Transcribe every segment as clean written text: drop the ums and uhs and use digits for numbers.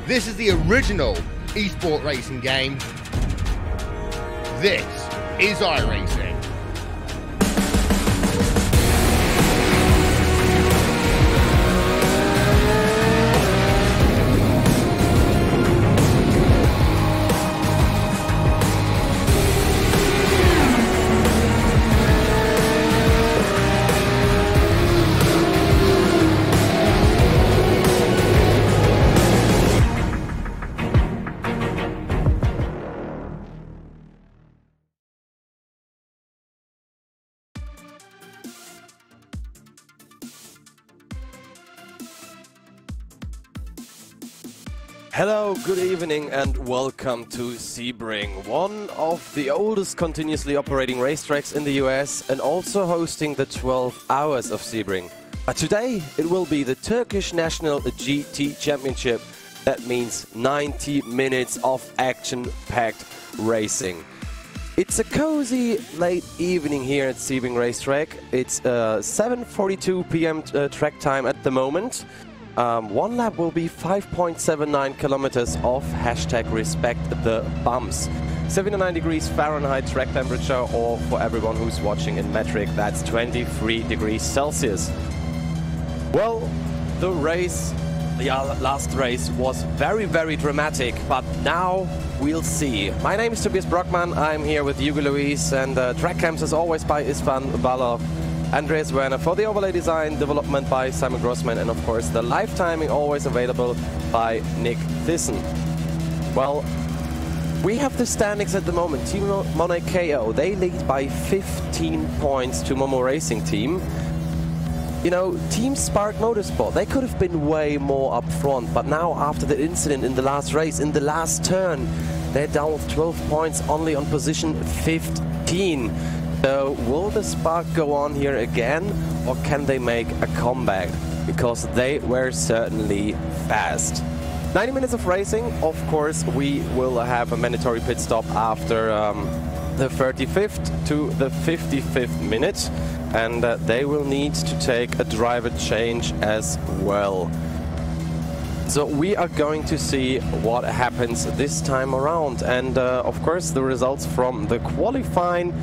This is the original esport racing game. This is iRacing. Hello, good evening and welcome to Sebring, one of the oldest continuously operating racetracks in the US and also hosting the 12 hours of Sebring. But today it will be the Turkish National GT Championship. That means 90 minutes of action-packed racing. It's a cozy late evening here at Sebring Racetrack. It's 7:42 p.m. Track time at the moment. One lap will be 5.79 kilometers of #respect the bumps. 79 degrees Fahrenheit track temperature, or for everyone who's watching in metric, that's 23 degrees Celsius. Well, the last race was very dramatic, but now we'll see. My name is Tobias Brockmann, I'm here with Hugo Luis, and track cams as always by Istvan Balov. Andreas Werner for the overlay design, development by Simon Grossman, and of course the live timing always available by Nick Thyssen. Well, we have the standings at the moment. Team Monaco, they lead by 15 points to Momo Racing Team. You know, Team Spark Motorsport, they could have been way more up front, but now after the incident in the last race, in the last turn, they're down with 12 points only on position 15. So will the Spark go on here again, or can they make a comeback? Because they were certainly fast. 90 minutes of racing. Of course, we will have a mandatory pit stop after the 35th to the 55th minute. And they will need to take a driver change as well. So we are going to see what happens this time around. And of course, the results from the qualifying,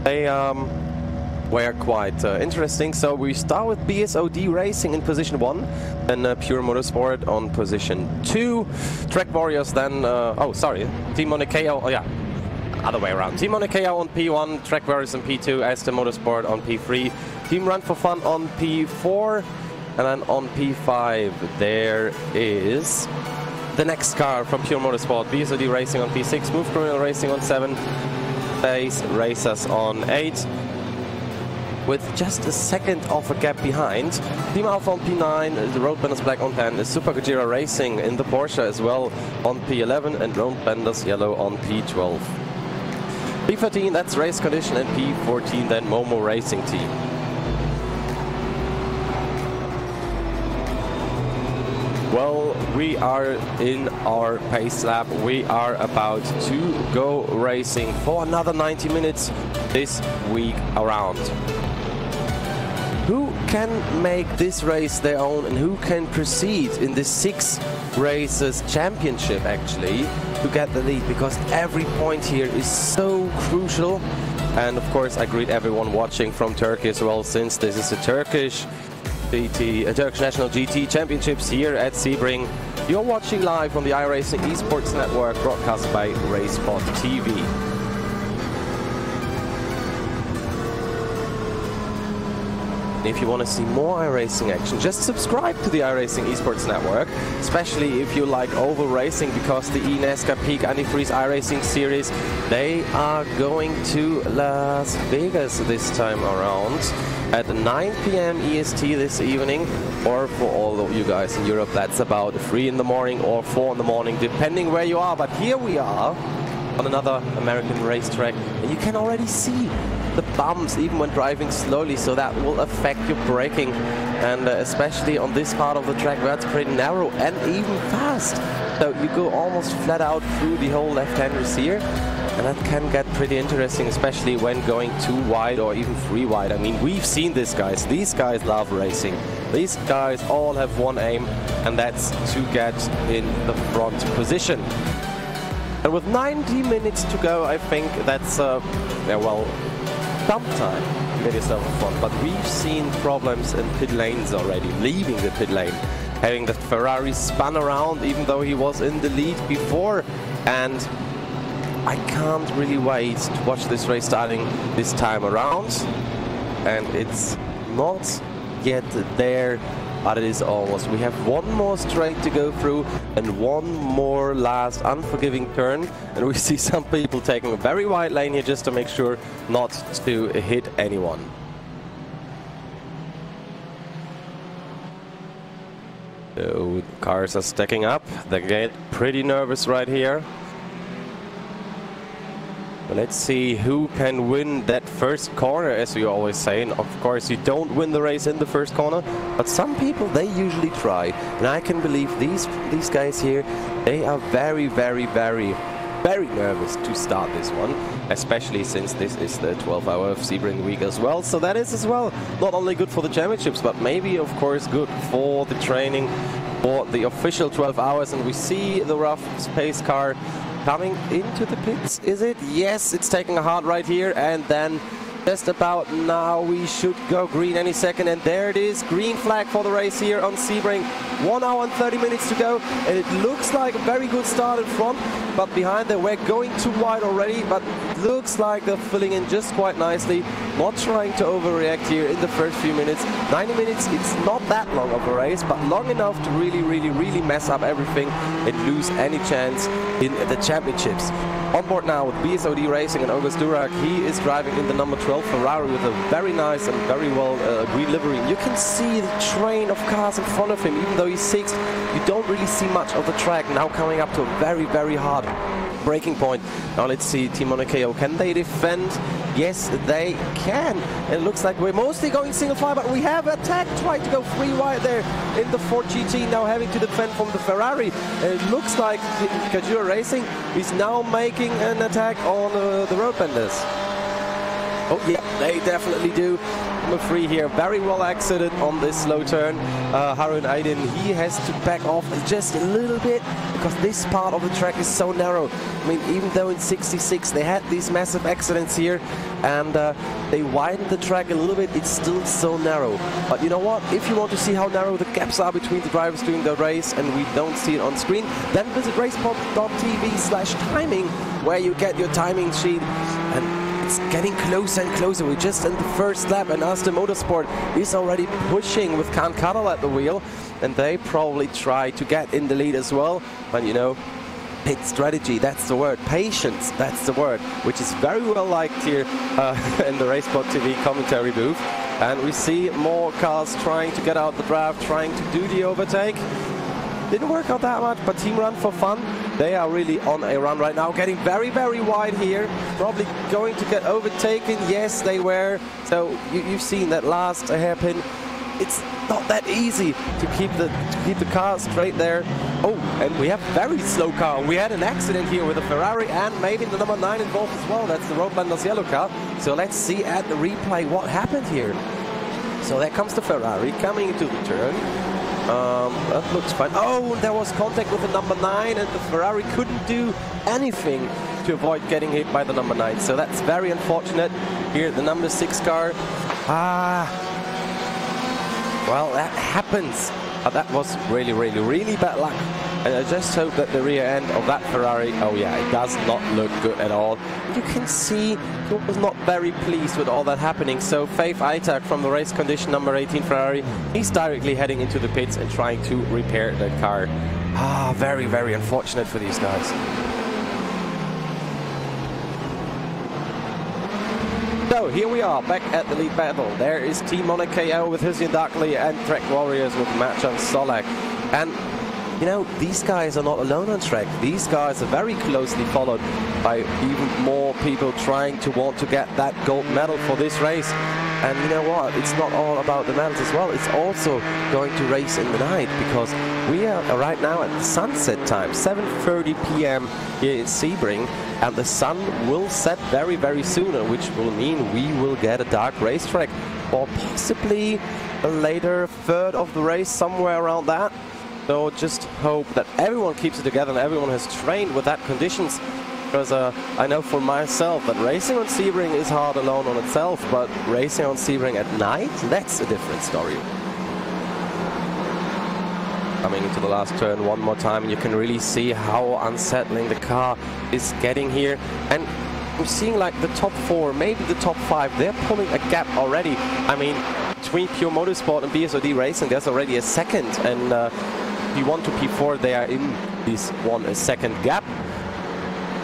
they were quite interesting. So we start with BSOD Racing in position 1, then Pure Motorsport on position 2, Track Warriors then, Team Monaco, other way around. Team Monaco on P1, Track Warriors on P2, Aston Motorsport on P3, Team Run for Fun on P4, and then on P5 there is the next car from Pure Motorsport, BSOD Racing on P6, Move Criminal Racing on 7, Base Racers on 8, with just a second of a gap behind. Team Alpha on P9, the Road Benders Black on 10, is Super Gojira Racing in the Porsche as well on P11, and Road Benders Yellow on P12. P13, that's Race Condition, and P14 then Momo Racing Team. Well, we are in our pace lap. We are about to go racing for another 90 minutes this week around. Who can make this race their own, and who can proceed in the 6 races championship actually to get the lead? Because every point here is so crucial. And of course I greet everyone watching from Turkey as well, since this is a Turkish National GT Championships here at Sebring. You're watching live on the iRacing Esports Network, broadcast by RaceSpot TV. If you want to see more iRacing action, just subscribe to the iRacing Esports Network, especially if you like oval racing, because the eNASCAR Peak Antifreeze iRacing Series, they are going to Las Vegas this time around at 9 p.m. EST this evening, or for all of you guys in Europe, that's about 3 in the morning or 4 in the morning, depending where you are. But here we are on another American racetrack, and you can already see the bumps even when driving slowly, so that will affect your braking, and especially on this part of the track where it's pretty narrow and even fast. So you go almost flat out through the whole left-handers here. And that can get pretty interesting, especially when going 2 wide or even 3 wide. I mean, we've seen this, guys. These guys love racing. These guys all have one aim, and that's to get in the front position. And with 90 minutes to go, I think that's, yeah, well, sometime to get yourself in front. But we've seen problems in pit lanes already, leaving the pit lane, having the Ferrari spun around, even though he was in the lead before. And I can't really wait to watch this race starting this time around. And it's not yet there, but it is almost. We have one more straight to go through and one more last unforgiving turn. And we see some people taking a very wide lane here just to make sure not to hit anyone. So cars are stacking up. They get pretty nervous right here. Let's see who can win that first corner, as we always say. And of course, you don't win the race in the first corner, but some people, they usually try. And I can believe these guys here, they are very, very, very, very nervous to start this one, especially since this is the 12-hour of Sebring week as well. So that is as well not only good for the championships, but maybe, of course, good for the training for the official 12 hours. And we see the rough space car coming into the pits, is it? Yes, it's taking a hard right here, and then just about now we should go green any second, and there it is, green flag for the race here on Sebring. 1 hour and 30 minutes to go, and it looks like a very good start in front, but behind there we're going too wide already, but it looks like they're filling in just quite nicely, not trying to overreact here in the first few minutes. 90 minutes, it's not that long of a race, but long enough to really mess up everything and lose any chance in the championships. On board now with BSOD Racing and August Durak. He is driving in the number 12 Ferrari with a very nice and very well green livery. You can see the train of cars in front of him, even though he's 6th. You don't really see much of the track. Now coming up to a very hard braking point. Now let's see Team Monaco. Can they defend? Yes, they can. It looks like we're mostly going single file, but we have attacked, tried to go 3 wide there in the Ford GT, now having to defend from the Ferrari. And it looks like Kajura Racing is now making an attack on the road benders. Oh yeah, they definitely do. Number 3 here, very well exited on this slow turn. Harun Aydin, he has to back off just a little bit because this part of the track is so narrow. I mean, even though in 66 they had these massive accidents here and they widened the track a little bit, it's still so narrow. But you know what? If you want to see how narrow the gaps are between the drivers during the race and we don't see it on screen, then visit racepod.tv/timing where you get your timing sheet. And it's getting closer and closer. We're just in the first lap, and Aston Motorsport is already pushing with Khan Cuddle at the wheel, and they probably try to get in the lead as well. But you know, pit strategy, that's the word. Patience, that's the word, which is very well liked here in the RacePod TV commentary booth. And we see more cars trying to get out the draft, trying to do the overtake. Didn't work out that much, but Team Run for Fun, they are really on a run right now, getting very wide here, probably going to get overtaken. Yes, they were. So you've seen that last hairpin. It's not that easy to keep the car straight there. Oh, and we have very slow car. We had an accident here with a Ferrari and maybe the number 9 involved as well. That's the Roadbenders yellow car. So let's see at the replay what happened here. So there comes the Ferrari coming into the turn. That looks fine. Oh, there was contact with the number 9 and the Ferrari couldn't do anything to avoid getting hit by the number 9. So that's very unfortunate. Here, the number 6 car. Well, that happens. But that was really bad luck. And I just hope that the rear end of that Ferrari, oh yeah, it does not look good at all. You can see he was not very pleased with all that happening. So Faith Aitak from the race condition number 18 Ferrari, he's directly heading into the pits and trying to repair the car. Very unfortunate for these guys. So here we are back at the lead battle. There is Team Monaco with Hussein Darkley and Track Warriors with Machan Solak. And you know, these guys are not alone on track. These guys are very closely followed by even more people trying to want to get that gold medal for this race. And you know what? It's not all about the medals as well. It's also going to race in the night, because we are right now at the sunset time, 7:30 p.m. here in Sebring, and the sun will set very, very soon, which will mean we will get a dark racetrack, or possibly a later third of the race, somewhere around that. So just hope that everyone keeps it together and everyone has trained with that conditions. Because I know for myself that racing on Sebring is hard alone on itself, but racing on Sebring at night, that's a different story. Coming into the last turn one more time, and you can really see how unsettling the car is getting here. And I'm seeing like the top 4, maybe the top 5, they're pulling a gap already. I mean, between Pure Motorsport and BSOD Racing, there's already a second, and P1 to P4, they are in this a second gap.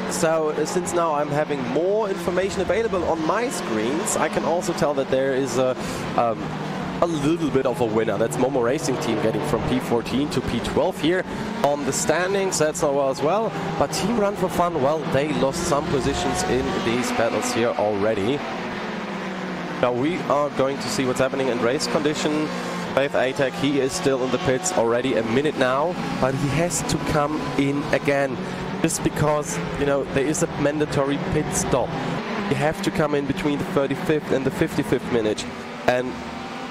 So since now I'm having more information available on my screens, I can also tell that there is a little bit of a winner. That's Momo Racing Team getting from P14 to P12 here on the standings. That's not well as well. But Team Run for Fun, well, they lost some positions in these battles here already. Now we are going to see what's happening in race condition. Faith ATEC, he is still in the pits already a minute now, but he has to come in again. Just because, you know, there is a mandatory pit stop. You have to come in between the 35th and the 55th minute. And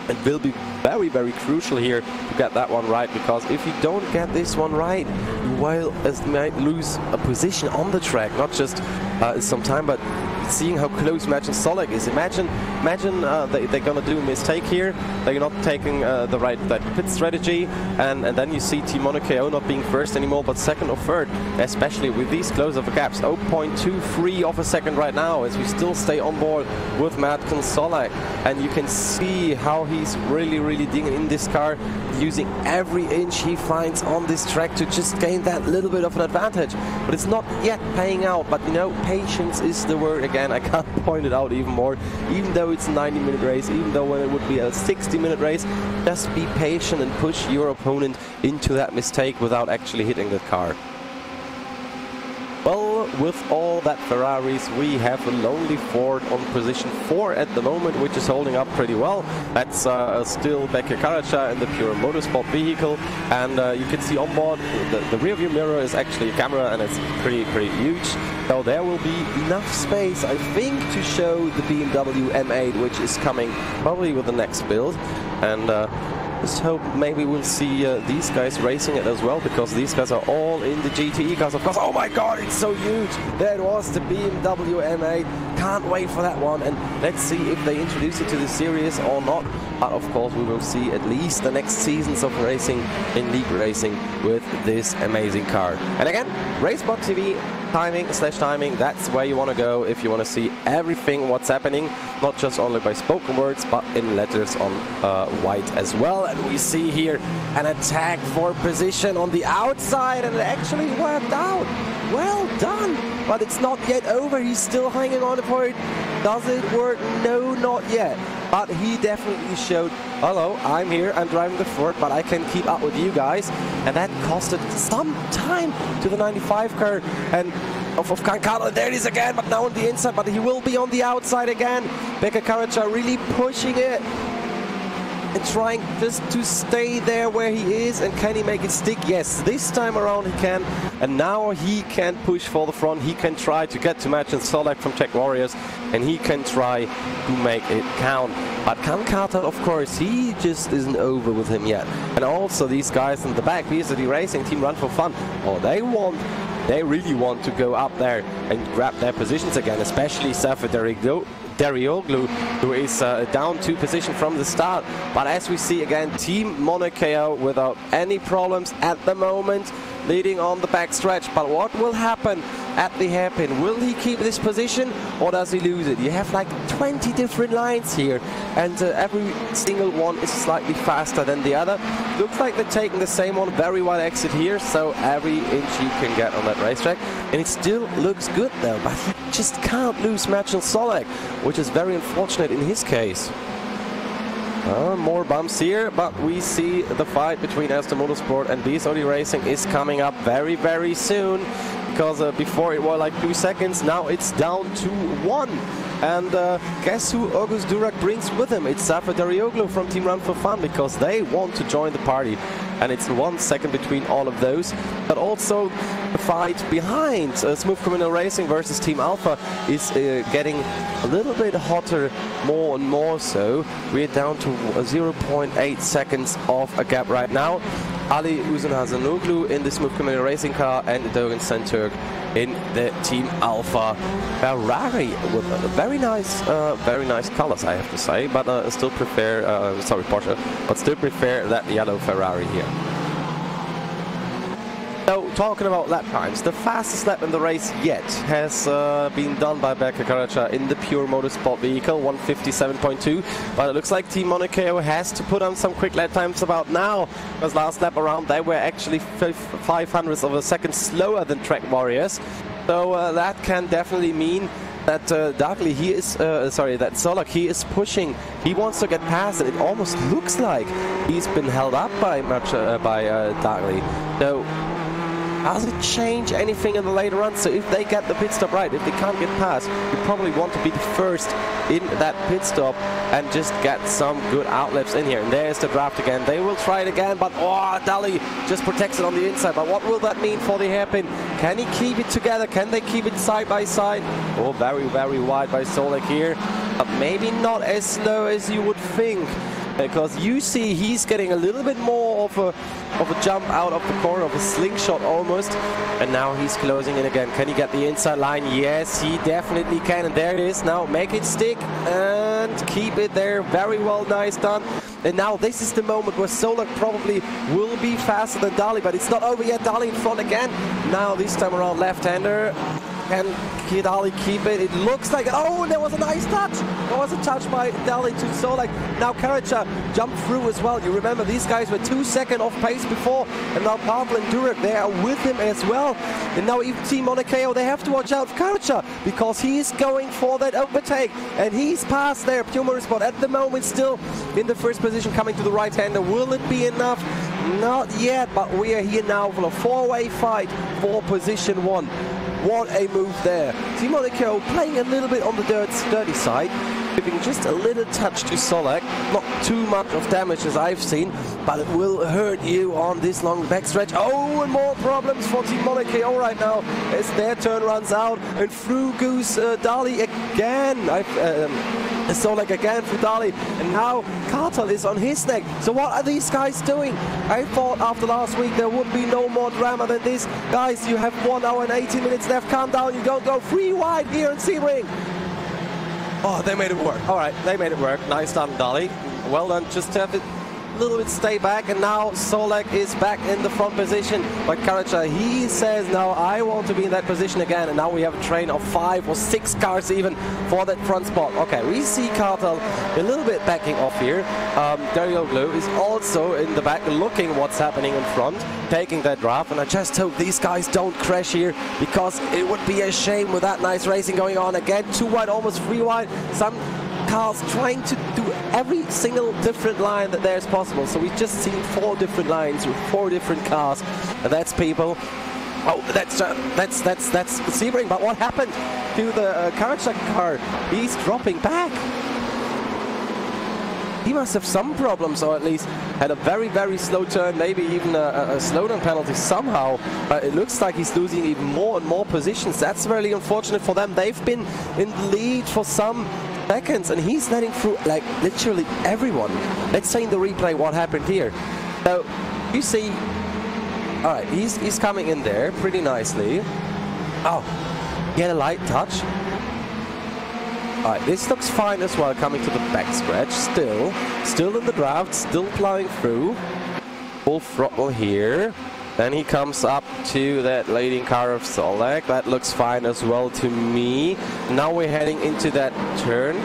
it will be very, very crucial here to get that one right, because if you don't get this one right, you might lose a position on the track, not just some time, but seeing how close Imagine Solek is. Imagine they're gonna do a mistake here. They're not taking the right pit strategy, and then you see Team Monaco not being first anymore, but second or third, especially with these close of gaps. 0.23 of a second right now, as we still stay on board with Imagine Solek, and you can see how he's really, really digging in this car, using every inch he finds on this track to just gain that little bit of an advantage. But it's not yet paying out. But you know, patience is the word again. I can't point it out even more. Even though it's a 90-minute race, even though when it would be a 60-minute race, just be patient and push your opponent into that mistake without actually hitting the car. Well, with all that Ferraris, we have a lonely Ford on position 4 at the moment, which is holding up pretty well. That's still Becky Karacha in the Pure Motorsport vehicle, and you can see on board the rear view mirror is actually a camera, and it's pretty huge. So there will be enough space, I think, to show the BMW M8, which is coming probably with the next build. And just hope maybe we'll see these guys racing it as well, because these guys are all in the GTE cars, of course. Oh my god, it's so huge! There it was, the BMW M8. Can't wait for that one, and let's see if they introduce it to the series or not. But of course we will see at least the next seasons of racing in league racing with this amazing car. And again, Racebot TV, timing, that's where you want to go if you want to see everything what's happening, not just only by spoken words, but in letters on white as well. And we see here an attack for position on the outside, and it actually worked out. Well done, but it's not yet over. He's still hanging on for it. Does it work? No, not yet. But he definitely showed, hello, I'm here, I'm driving the Ford, but I can keep up with you guys. And that costed some time to the 95 car. And of Kankana, there it is again, but now on the inside, but he will be on the outside again. Pekka Karacha really pushing it and trying just to stay there where he is. And can he make it stick? Yes, this time around he can. And now he can push for the front. He can try to get to Imagine Solek from Tech Warriors, and he can try to make it count. But Kankata, of course, he just isn't over with him yet. And also these guys in the back, BSOD Racing, Team Run for Fun, oh, they really want to go up there and grab their positions again, especially Safa Darioglu, who is down 2 positions from the start. But as we see again, Team Monaco without any problems at the moment, leading on the backstretch. But what will happen at the hairpin? Will he keep this position, or does he lose it? You have like 20 different lines here, and every single one is slightly faster than the other. Looks like they're taking the same one, very wide exit here, so every inch you can get on that racetrack. And it still looks good though, but he just can't lose Imagine Solek, which is very unfortunate in his case. More bumps here, but we see the fight between Aston Motorsport and BSOD Racing is coming up very, very soon, because before it was like 2 seconds, now it's down to 1. And guess who August Durak brings with him? It's Zafer Darioglu from Team Run for Fun, because they want to join the party. And it's 1 second between all of those. But also the fight behind Smooth Criminal Racing versus Team Alpha is getting a little bit hotter, more and more so. We're down to 0.8 seconds of a gap right now. Ali Uzunhasanoglu in the Smooth Criminal Racing car and Dogan Centurk in the Team Alpha Ferrari with very nice colors, I have to say, but still prefer, sorry, Porsche, but still prefer that yellow Ferrari here. So, talking about lap times, the fastest lap in the race yet has been done by Berke Karaca in the pure motorsport vehicle, 1:57.2. But it looks like Team Monaco has to put on some quick lap times about now, because last lap around they were actually 500ths of a second slower than Track Warriors. So that can definitely mean that Dagli, he is, that Solak, he is pushing. He wants to get past it. It almost looks like he's been held up by Dagli. So, does it change anything in the later run? So if they get the pit stop right, if they can't get past, you probably want to be the first in that pit stop and just get some good outlaps in here. And there's the draft again. They will try it again, but oh, Dali just protects it on the inside. But what will that mean for the hairpin? Can he keep it together? Can they keep it side by side? Oh, very, very wide by Solek here. But maybe not as slow as you would think. Because you see he's getting a little bit more of a jump out of the corner, of a slingshot almost. And now he's closing in again. Can he get the inside line? Yes, he definitely can. And there it is. Now make it stick and keep it there. Very well, nice done. And now this is the moment where Solak probably will be faster than Dali, but it's not over yet. Dali in front again. Now this time around left-hander. Can Dali keep it? It looks like it. Oh, there was a nice touch. There was a touch by Dali to Solak. Now Karaca jumped through as well. You remember these guys were 2 seconds off pace before, and now Pavel and Durek, they are with him as well. And now even Team Monaco, they have to watch out for Karaca because he's going for that overtake, and he's past there. Pure Motorsport at the moment still in the first position, coming to the right-hander. Will it be enough? Not yet, but we are here now for a four-way fight for position 1. What a move there. Team Monaco playing a little bit on the dirty side, giving just a little touch to Solak. Not too much of damage as I've seen, but it will hurt you on this long backstretch. Oh, and more problems for Team Monaco right now as their turn runs out, and through goes Dali again. Solak again for Dali, and now Kartal is on his neck. So what are these guys doing? I thought after last week there would be no more drama than this. Guys, you have 1 hour and 18 minutes left. Calm down, you don't go 3 wide here in Sebring. Oh, they made it work. All right, they made it work. Nice done, Dali. Well done. Just have it a little bit stay back, and now Solak is back in the front position. But Karaca, he says, now I want to be in that position again, and now we have a train of 5 or 6 cars even for that front spot. Okay, we see Kartal a little bit backing off here. Darioglu is also in the back looking what's happening in front, taking that draft, and I just hope these guys don't crash here, because it would be a shame with that nice racing going on. Again, 2 wide, almost 3 wide. Some cars trying to do every single different line that there's possible. So we've just seen 4 different lines with 4 different cars, and that's people. Oh, that's Sebring. But what happened to the Karaca car? He's dropping back. He must have some problems, or at least had a very, very slow turn, maybe even a slowdown penalty somehow. But it looks like he's losing even more and more positions. That's really unfortunate for them. They've been in the lead for some seconds, and he's letting through like literally everyone. Let's say in the replay what happened here. So you see, all right, he's coming in there pretty nicely. Oh, he had a light touch. All right, this looks fine as well, coming to the back stretch. Still in the draft, still plowing through. Full throttle here. Then he comes up to that leading car of Solak. That looks fine as well to me. Now we're heading into that turn.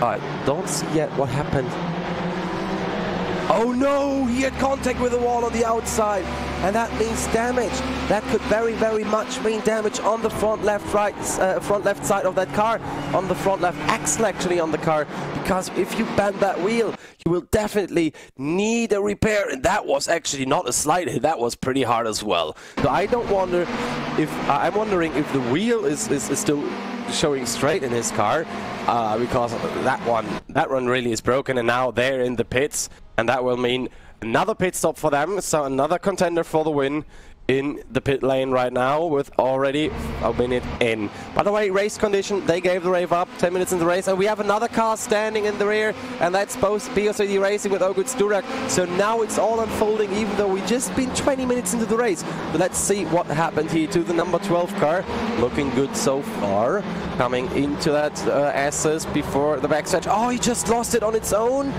I don't see yet what happened. Oh no, he had contact with the wall on the outside, and that means damage. That could very, very much mean damage on the front left side of that car, on the front left axle actually on the car, because if you bend that wheel, you will definitely need a repair, and that was actually not a slight hit, that was pretty hard as well. So I don't wonder if, I'm wondering if the wheel is still showing straight in his car because that run really is broken, and now they're in the pits, and that will mean another pit stop for them. So another contender for the win in the pit lane right now with already a minute in. By the way, race condition, they gave the rev up 10 minutes in the race, and we have another car standing in the rear, and that's both BOCD Racing with Oguz Durak. So now it's all unfolding, even though we just been 20 minutes into the race. But let's see what happened here to the number 12 car. Looking good so far. Coming into that SS before the backstretch. Oh, he just lost it on its own,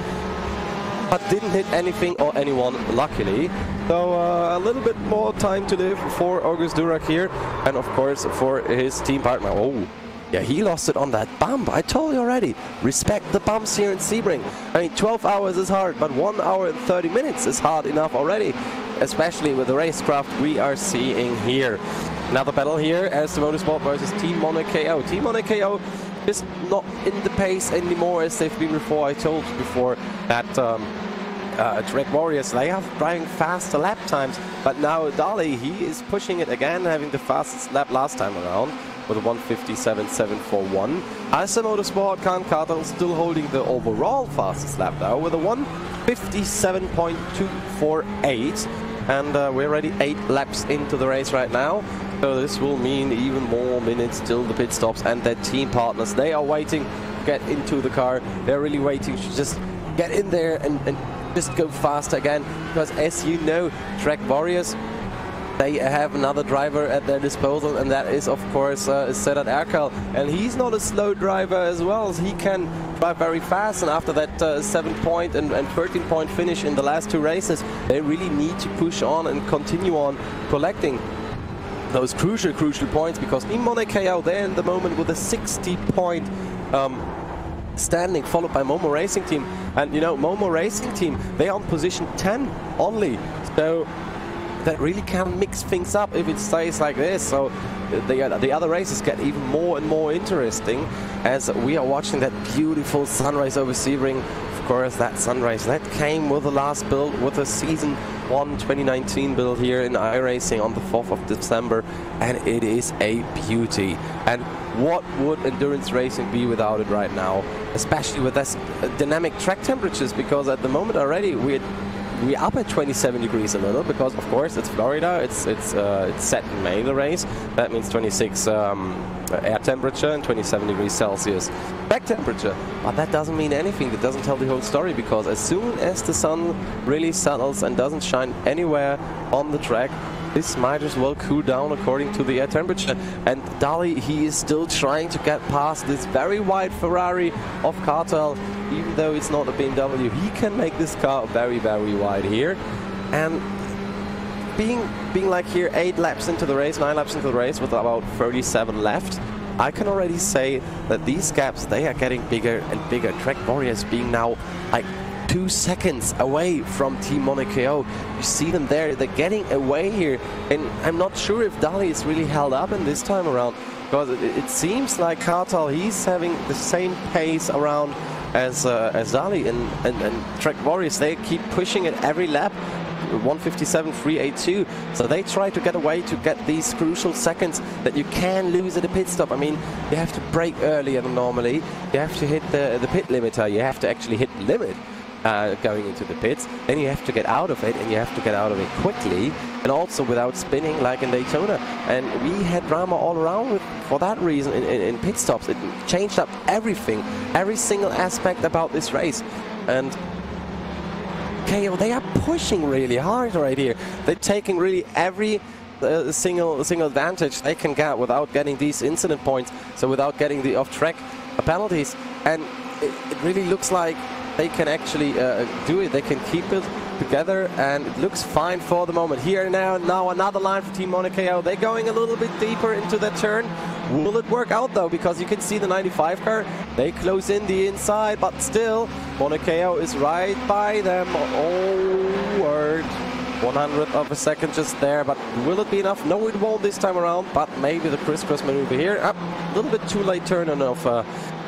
but didn't hit anything or anyone, luckily. So a little bit more time to live for Oguz Durak here, and of course for his team partner. Oh, yeah, he lost it on that bump. I told you already, respect the bumps here in Sebring. I mean, 12 hours is hard, but 1 hour and 30 minutes is hard enough already, especially with the racecraft we are seeing here. Another battle here as the Motorsport versus Team Monaco. Team Monaco is not in the pace anymore as they've been before. I told you before that Track Warriors, they are driving faster lap times, but now Dali, he is pushing it again, having the fastest lap last time around with a 1:57.741. As Motorsport, Khan Cartel still holding the overall fastest lap now with a 1:57.248, and we're already 8 laps into the race right now. So this will mean even more minutes till the pit stops, and their team partners, they are waiting to get into the car. They're really waiting to just get in there and just go faster again, because as you know, Track Warriors, they have another driver at their disposal, and that is of course Sedat Erkal, and he's not a slow driver as well. He can drive very fast, and after that 7-point and 13-point finish in the last 2 races, they really need to push on and continue on collecting those crucial points, because Team Monaco, they're in the moment with a 60-point standing, followed by Momo Racing Team. And you know, Momo Racing Team, they're on position 10 only, so that really can mix things up if it stays like this. So the other races get even more and more interesting as we are watching that beautiful sunrise over Sebring. Of course, that sunrise that came with the last build, with the Season 1 2019 build here in iRacing on the 4th of December, and it is a beauty. And what would endurance racing be without it right now, especially with this dynamic track temperatures? Because at the moment already we're up at 27 degrees a little, because of course it's Florida, it's set in May, the race. That means 26 air temperature and 27 degrees Celsius back temperature. But that doesn't mean anything, that doesn't tell the whole story, because as soon as the sun really settles and doesn't shine anywhere on the track, this might as well cool down according to the air temperature. And Dali, he is still trying to get past this very wide Ferrari of Cartel. Even though it's not a BMW, he can make this car very, very wide here. And being like here 8 laps into the race, 9 laps into the race with about 37 left, I can already say that these gaps, they are getting bigger and bigger. Track Warriors being now like 2 seconds away from Team Monaco. You see them there, they're getting away here, and I'm not sure if Dali is really held up in this time around, because it seems like Cartel, he's having the same pace around as Dali, and Track Warriors, they keep pushing it every lap. 1:57.382, so they try to get away to get these crucial seconds that you can lose at a pit stop. I mean, you have to brake earlier than normally, you have to hit the pit limiter, you have to actually hit the limit going into the pits, then you have to get out of it, and you have to get out of it quickly, and also without spinning like in Daytona. And we had drama all around for that reason in pit stops. It changed up everything, every single aspect about this race. And KO, they are pushing really hard right here. They're taking really every single advantage they can get without getting these incident points, so without getting the off-track penalties. And it really looks like they can actually do it. They can keep it together, and it looks fine for the moment. Here now another line for Team Monaco. They're going a little bit deeper into that turn. Will it work out though? Because you can see the 95 car, they close in the inside, but still Monaco is right by them. Oh word, 100th of a second just there, but will it be enough? No, it won't this time around, but maybe the crisscross maneuver here. A little bit too late turn on of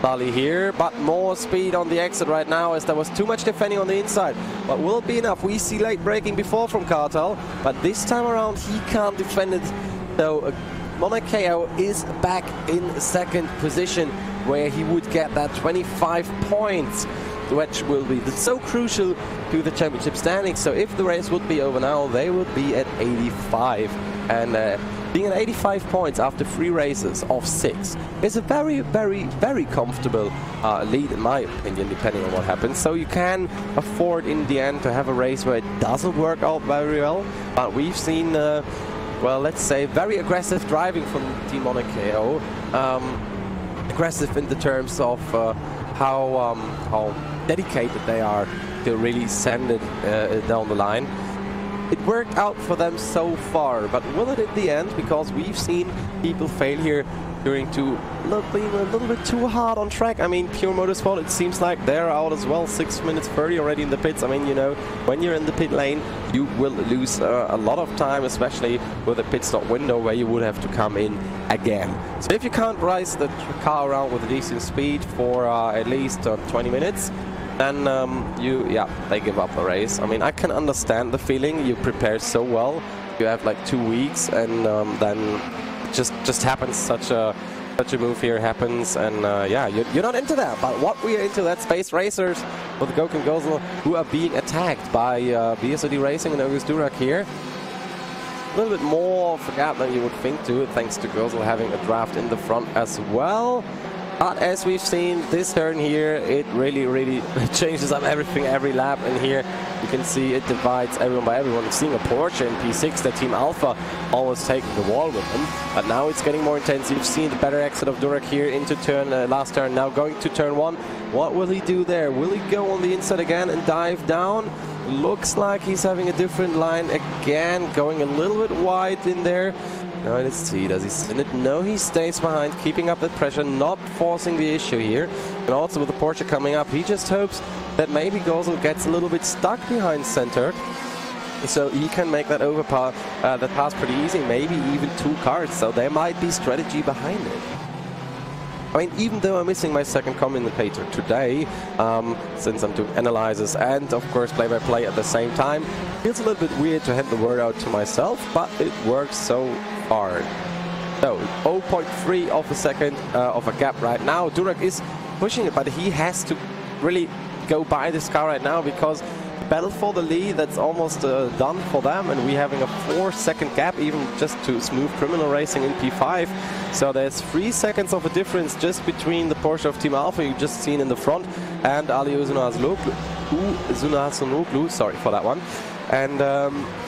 Bali here, but more speed on the exit right now as there was too much defending on the inside. But will it be enough? We see late braking before from Cartel, but this time around he can't defend it. So Monaco is back in second position, where he would get that 25 points, which will be so crucial to the championship standings. So if the race would be over now, they would be at 85. And being at 85 points after 3 races of 6 is a very, very, very comfortable lead, in my opinion, depending on what happens. So you can afford in the end to have a race where it doesn't work out very well. But we've seen, well, let's say, very aggressive driving from Team Monaco. Aggressive in the terms of how dedicated they are to really send it down the line. It worked out for them so far, but will it in the end? Because we've seen people fail here being a little bit too hard on track. I mean, Pure Motorsport, it seems like they're out as well. 6 minutes 30 already in the pits. I mean, you know, when you're in the pit lane, you will lose a lot of time, especially with a pit stop window where you would have to come in again. So if you can't race the car around with a decent speed for at least 20 minutes, then they give up the race. I mean, I can understand the feeling. You prepare so well. You have like 2 weeks, and then just happens such a move here happens, and yeah, you're not into that. But what we are into, that's space racers with Gok and Gosel, who are being attacked by BSOD Racing and August Durak here. A little bit more for gap than you would think too, thanks to Gosel having a draft in the front as well. But as we've seen, this turn here, it really changes up everything every lap. And here you can see it divides everyone by everyone. We're seeing a Porsche in P6, that Team Alpha almost taking the wall with them. But now it's getting more intense. You've seen the better exit of Durak here into turn, last turn, now going to turn 1. What will he do there? Will he go on the inside again and dive down? Looks like he's having a different line again, going a little bit wide in there. Now let's see, does he send it? No, he stays behind, keeping up the pressure, not forcing the issue here. And also with the Porsche coming up, he just hopes that maybe Gosel gets a little bit stuck behind center, so he can make that overpass, that pass pretty easy, maybe even 2 cars. So there might be strategy behind it. I mean, even though I'm missing my second commentator today, since I'm doing analysis and, of course, play-by-play at the same time, feels a little bit weird to hand the word out to myself, but it works so far. So, 0.3 of a second of a gap right now. Durak is pushing it, but he has to really go by this car right now, because battle for the lead, that's almost done for them, and we're having a 4-second gap even just to smooth criminal racing in P5. So there's 3 seconds of a difference just between the Porsche of Team Alpha you just seen in the front and Ali Uzunasonoglu, sorry for that one. And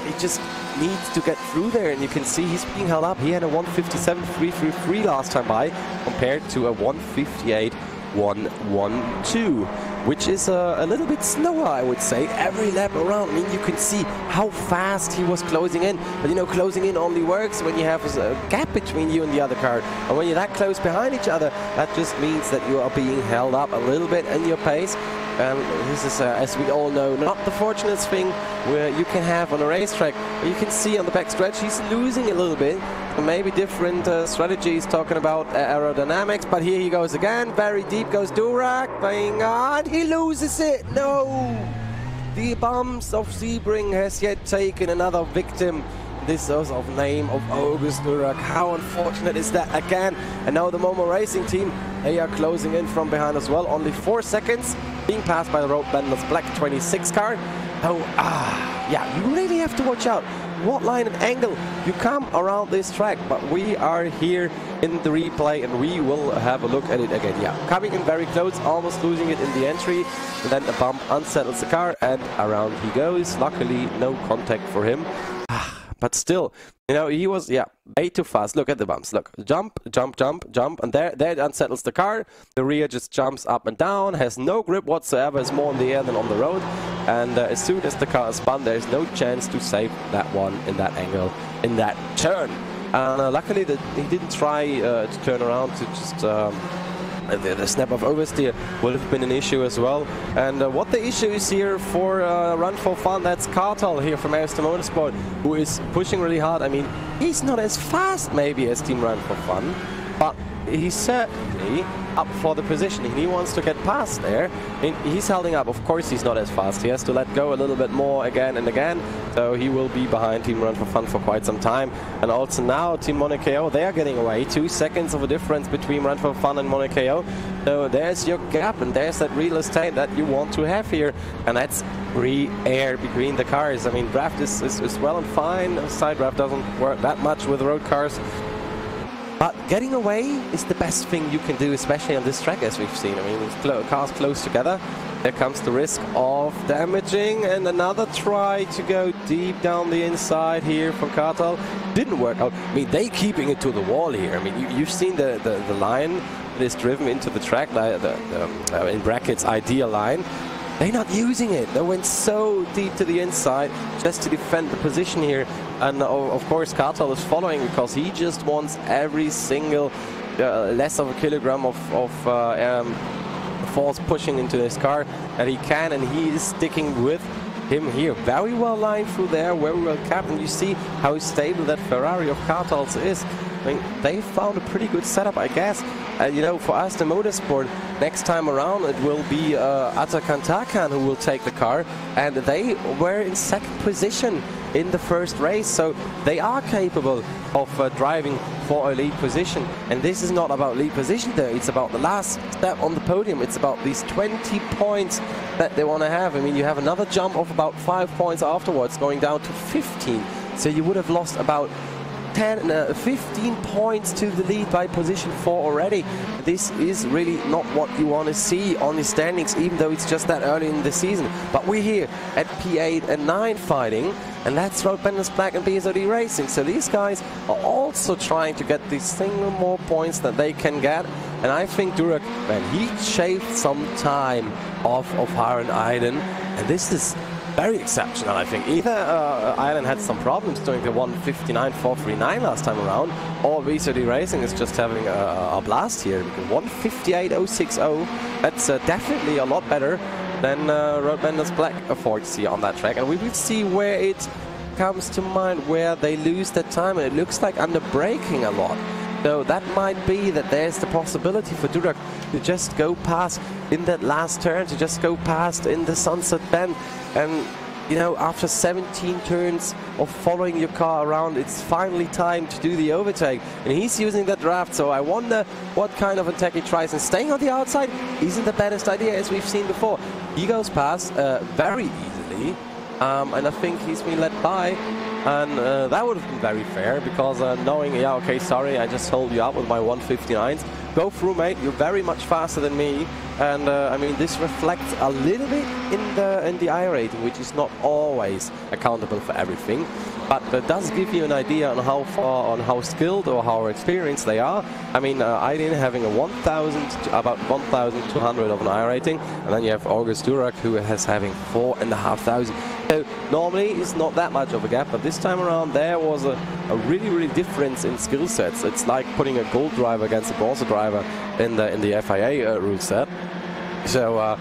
he just needs to get through there, and you can see he's being held up. He had a 157.333 last time by, compared to a 158.112, which is a little bit slower, I would say, every lap around. I mean, you can see how fast he was closing in, but you know, closing in only works when you have a gap between you and the other car, and when you're that close behind each other, that just means that you are being held up a little bit in your pace. And this is, as we all know, not the fortunate thing where you can have on a racetrack. You can see on the back stretch he's losing a little bit. Maybe different strategies talking about aerodynamics, but here he goes again. Very deep goes Durak, bang on, he loses it. No! The bumps of Sebring has yet taken another victim. This is of name of August Durak. How unfortunate is that again? And now the Momo Racing team, they are closing in from behind as well. Only 4 seconds, being passed by the Road Benders Black 26 car. Oh, yeah, you really have to watch out what line and angle you come around this track. But we are here in the replay, and we will have a look at it again. Yeah, coming in very close, almost losing it in the entry, and then a bump unsettles the car, and around he goes. Luckily, no contact for him. But still, you know, he was, yeah, way too fast. Look at the bumps. Look, jump, jump, jump, jump. And there it unsettles the car. The rear just jumps up and down, has no grip whatsoever, is more in the air than on the road. And as soon as the car is spun, there's no chance to save that one in that angle, in that turn. And luckily that he didn't try to turn around to just... the snap of oversteer would have been an issue as well. And what the issue is here for Run for Fun, that's Cartel here from Aston Motorsport, who is pushing really hard. I mean, he's not as fast maybe as Team Run for Fun, but he's certainly up for the position. He wants to get past there. He's holding up. Of course, he's not as fast. He has to let go a little bit more again and again. So he will be behind Team Run for Fun for quite some time. And also now, Team Monekeo, they are getting away. 2 seconds of a difference between Run for Fun and Monekeo. So there's your gap, and there's that real estate that you want to have here. And that's free air between the cars. I mean, draft is well and fine. Side draft doesn't work that much with road cars. But getting away is the best thing you can do, especially on this track, as we've seen. I mean, with cars close together, there comes the risk of damaging, and another try to go deep down the inside here from Kartal. Didn't work out. I mean, they keeping it to the wall here. I mean, you've seen the line that is driven into the track, in brackets, ideal line. They're not using it. They went so deep to the inside just to defend the position here. And of course, Kartal is following because he just wants every single less of a kilogram of force pushing into this car that he can, and he is sticking with him here. Very well lined through there, very well capped, and you see how stable that Ferrari of Kartal's is. I mean, they found a pretty good setup, I guess. You know, for us, the motorsport, next time around, it will be Atakan Tarkan who will take the car, and they were in second position in the first race, so they are capable of driving for a lead position. And this is not about lead position though, it's about the last step on the podium. It's about these 20 points that they want to have. I mean, you have another jump of about 5 points afterwards, going down to 15. So you would have lost about 15 points to the lead by position 4 already. This is really not what you want to see on the standings, even though it's just that early in the season. But we're here at P8 and 9 fighting, and that's Road Benders Black and BSOD Racing. So these guys are also trying to get the single more points that they can get. And I think Durak, man, he shaved some time off of Harun Aydin, and this is very exceptional, I think. Either Ireland had some problems doing the 1:59.439 last time around, or BSOD Racing is just having a blast here. 1:58.060, that's definitely a lot better than Road Benders Black afford to see on that track. And we will see where it comes to mind, where they lose that time. And it looks like under braking a lot. So that might be that there's the possibility for Durak to just go past in that last turn, to just go past in the sunset bend. And, you know, after 17 turns of following your car around, it's finally time to do the overtake. And he's using that draft, so I wonder what kind of attack he tries. And staying on the outside isn't the baddest idea, as we've seen before. He goes past very easily, and I think he's been let by. And that would have been very fair, because knowing, yeah, okay, sorry, I just hold you up with my 1:59s. Go through, mate, you're very much faster than me. And I mean, this reflects a little bit in the iRating, which is not always accountable for everything. But it does give you an idea on how far, on how skilled or how experienced they are. I mean, Aydin having a 1,000, about 1,200 of an iRating, and then you have August Durak, who has having 4,500. So normally it's not that much of a gap, but this time around there was a really difference in skill sets. It's like putting a gold driver against a bronze driver in the FIA rule set. So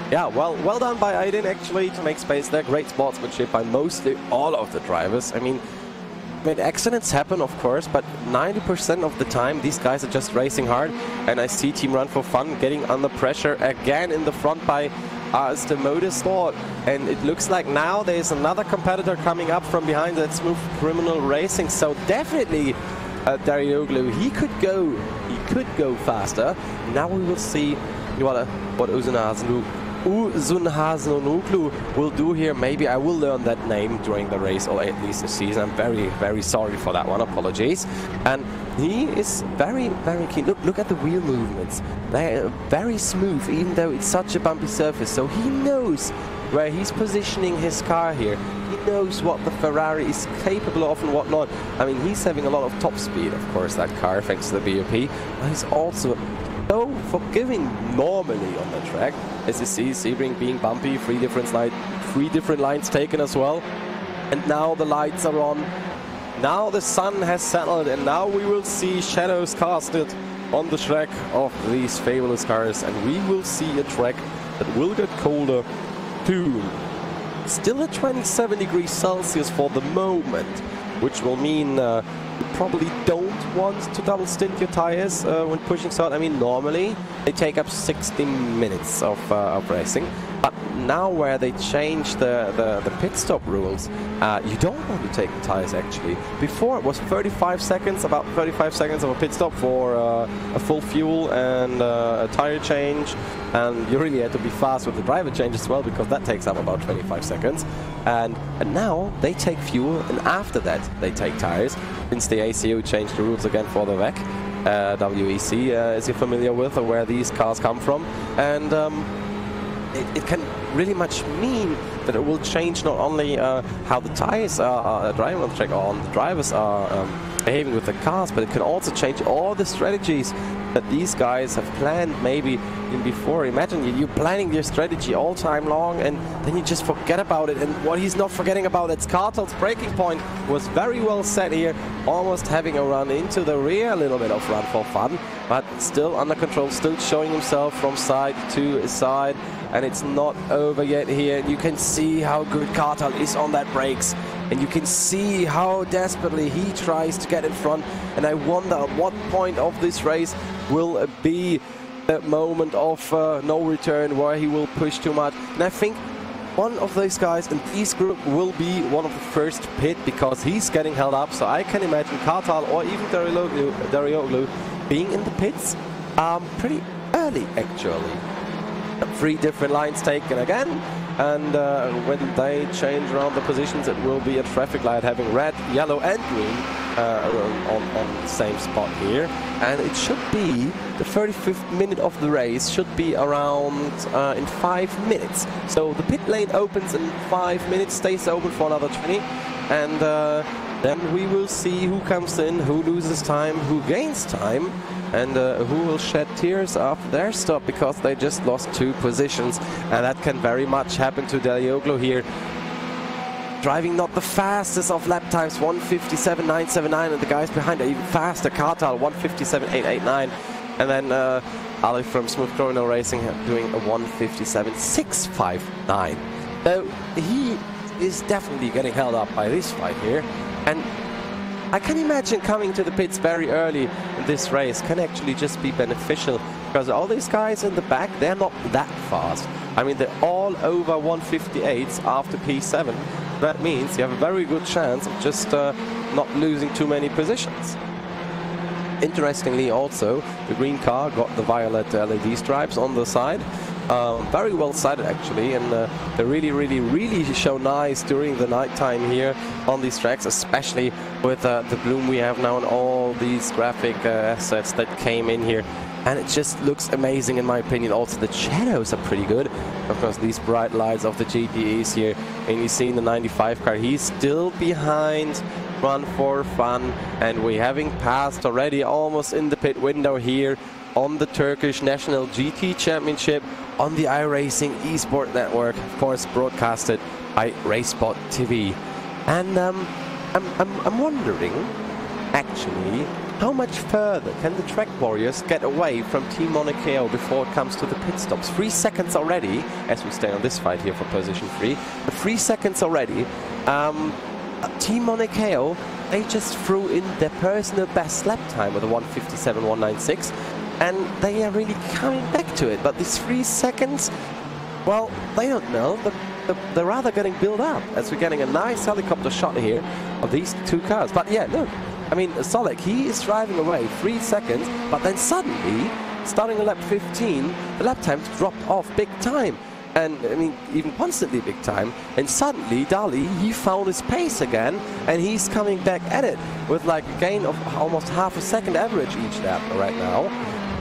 yeah, well done by Aydin actually to make space there. Great sportsmanship by mostly all of the drivers. I mean, accidents happen, of course, but 90% of the time these guys are just racing hard. And I see Team Run for Fun getting under pressure again in the front by the Motorsport, and it looks like now there's another competitor coming up from behind, that Smooth Criminal Racing. So definitely Darioglu, he could go faster. Now we will see what Uzunhasnoglu will do here. Maybe I will learn that name during the race, or at least this season. I'm very sorry for that one, apologies. And he is very keen. Look at the wheel movements. They're very smooth, even though it's such a bumpy surface. So he knows where he's positioning his car here. He knows what the Ferrari is capable of and whatnot. I mean, he's having a lot of top speed, of course, that car, thanks to the BOP. But he's also so forgiving normally on the track. As you see, Sebring being bumpy, three different lines taken as well. And now the lights are on. Now the sun has settled, and now we will see shadows casted on the track of these fabulous cars, and we will see a track that will get colder too. Still at 27 degrees Celsius for the moment, which will mean you probably don't want to double stint your tires when pushing start. I mean, normally they take up 60 minutes of racing, but now where they changed the pit stop rules, you don't want to take the tires actually. Before it was 35 seconds, about 35 seconds of a pit stop for a full fuel and a tire change, and you really had to be fast with the driver change as well, because that takes up about 25 seconds. And now they take fuel, and after that they take tires, since the ACU changed the rules again for the WEC. WEC, as you're familiar with, or where these cars come from, and it can really much mean that it will change not only how the tires are driving on the track, or the drivers are behaving with the cars, but it can also change all the strategies that these guys have planned maybe in before. Imagine you're planning your strategy all time long, and then you just forget about it. And what he's not forgetting about, it's Cartel's braking point was very well set here, almost having a run into the rear, a little bit of run for fun, but still under control, still showing himself from side to side, and it's not over yet here. You can see how good Cartel is on that brakes, and you can see how desperately he tries to get in front. And I wonder at what point of this race will be that moment of no return where he will push too much. And I think one of these guys in this group will be one of the first to pit, because he's getting held up. So I can imagine Cartel or even Darioglu being in the pits pretty early actually. 3 different lines taken again, and when they change around the positions, it will be a traffic light having red, yellow and green on the same spot here. And it should be the 35th minute of the race, should be around in 5 minutes. So the pit lane opens in 5 minutes, stays open for another 20, and then we will see who comes in, who loses time, who gains time, and who will shed tears after their stop, because they just lost 2 positions. And that can very much happen to Darioglu here. Driving not the fastest of lap times, 1:57.979, and the guys behind are even faster. Cartel 1:57.889, and then Ali from Smooth Chrono Racing doing a 1:57.659. So he is definitely getting held up by this fight here, and I can imagine coming to the pits very early in this race can actually just be beneficial, because all these guys in the back, they're not that fast. I mean, they're all over 158s after P7. That means you have a very good chance of just not losing too many positions. Interestingly also, the green car got the violet LED stripes on the side. Very well sighted actually, and they really show nice during the night time here on these tracks, especially with the bloom we have now and all these graphic assets that came in here. And it just looks amazing in my opinion. Also the shadows are pretty good. Of course, these bright lights of the GTEs here, and you see in the 95 car, he's still behind Run for Fun, and we having passed already almost in the pit window here on the Turkish National GT Championship on the iRacing eSport network, of course broadcasted by RaceSpot TV. And I'm wondering actually, how much further can the track warriors get away from Team Monakeo before it comes to the pit stops? 3 seconds already, as we stay on this fight here for position 3. 3 seconds already. Team Monakeo, they just threw in their personal best lap time with a 1:57.196, and they are really coming back to it. But these 3 seconds, well, they don't know, but they're rather getting built up, as we're getting a nice helicopter shot here of these 2 cars. But yeah, look, I mean, Solek, he is driving away 3 seconds, but then suddenly, starting on lap 15, the lap times dropped off big time. And I mean, even constantly big time. And suddenly, Dali, he found his pace again, and he's coming back at it with like a gain of almost half a second average each lap right now.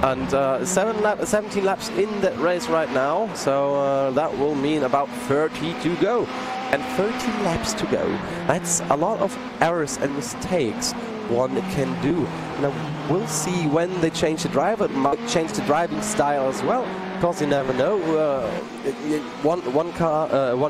And 17 laps in that race right now, so that will mean about 30 to go. And 30 laps to go. That's a lot of errors and mistakes one can do. Now, we'll see when they change the driver. It might change the driving style as well, because you never know. One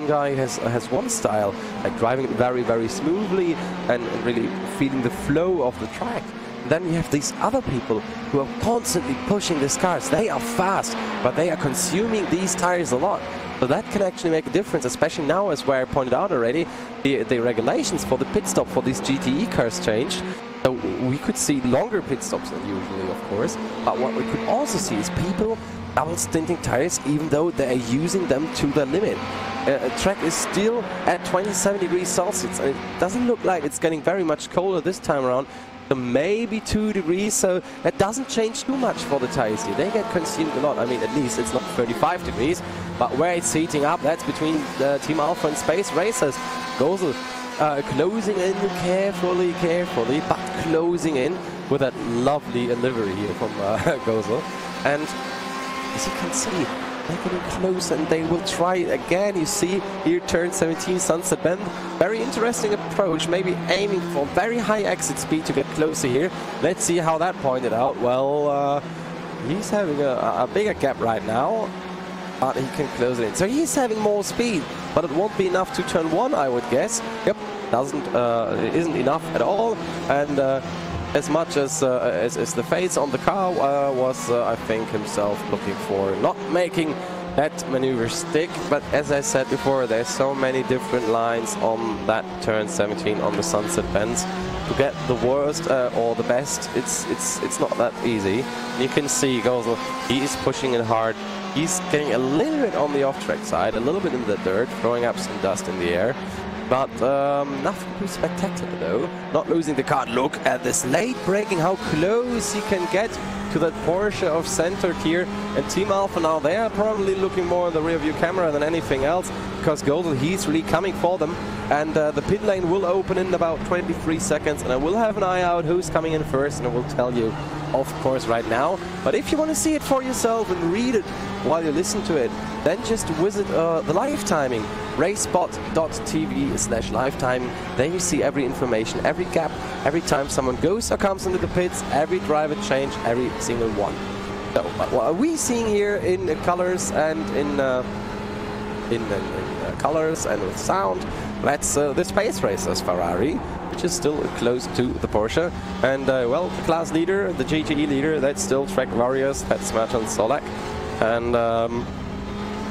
guy has one style, like driving it very smoothly and really feeling the flow of the track. Then you have these other people who are constantly pushing these cars. They are fast, but they are consuming these tires a lot. So that can actually make a difference, especially now, as where I pointed out already, the regulations for the pit stop for these GTE cars changed. So we could see longer pit stops than usually, of course, but what we could also see is people double stinting tires even though they are using them to the limit. Track is still at 27 degrees Celsius and it doesn't look like it's getting very much colder this time around. So maybe 2 degrees, so that doesn't change too much for the tires here. They get consumed a lot. I mean, at least it's not 35 degrees, but where it's heating up, that's between Team Alpha and Space Racers. Gosel closing in carefully, but closing in with that lovely livery here from Gosel. And as you can see, they're getting close and they will try it again. You see here, turn 17, Sunset Bend. Very interesting approach, maybe aiming for very high exit speed to get closer here. Let's see how that pointed out. Well, he's having a bigger gap right now, but he can close it in. So he's having more speed, but it won't be enough to turn 1, I would guess. Yep, it isn't enough at all. And as much as the face on the car was, I think, himself looking for not making that maneuver stick. But as I said before, there's so many different lines on that turn 17 on the Sunset Bends. To get the worst or the best, it's not that easy. You can see Gosel, he is pushing it hard. He's getting a little bit on the off-track side, a little bit in the dirt, throwing up some dust in the air. But nothing too spectacular though. Not losing the car. Look at this late braking, how close he can get to that Porsche of center here. And Team Alpha now, they are probably looking more in the rear view camera than anything else, because Gosel, he's really coming for them. And the pit lane will open in about 23 seconds, and I will have an eye out who's coming in first, and I will tell you, of course, right now. But if you want to see it for yourself and read it while you listen to it, then just visit the live timing, racebot.tv/lifetime. There you see every information, every gap, every time someone goes or comes into the pits, every driver change, every single one. So, but what are we seeing here in colors and in colors and with sound? That's the Space Racers Ferrari, which is still close to the Porsche. And well, the class leader, the GTE leader, that's still Track Warriors, that's Martin Solak. And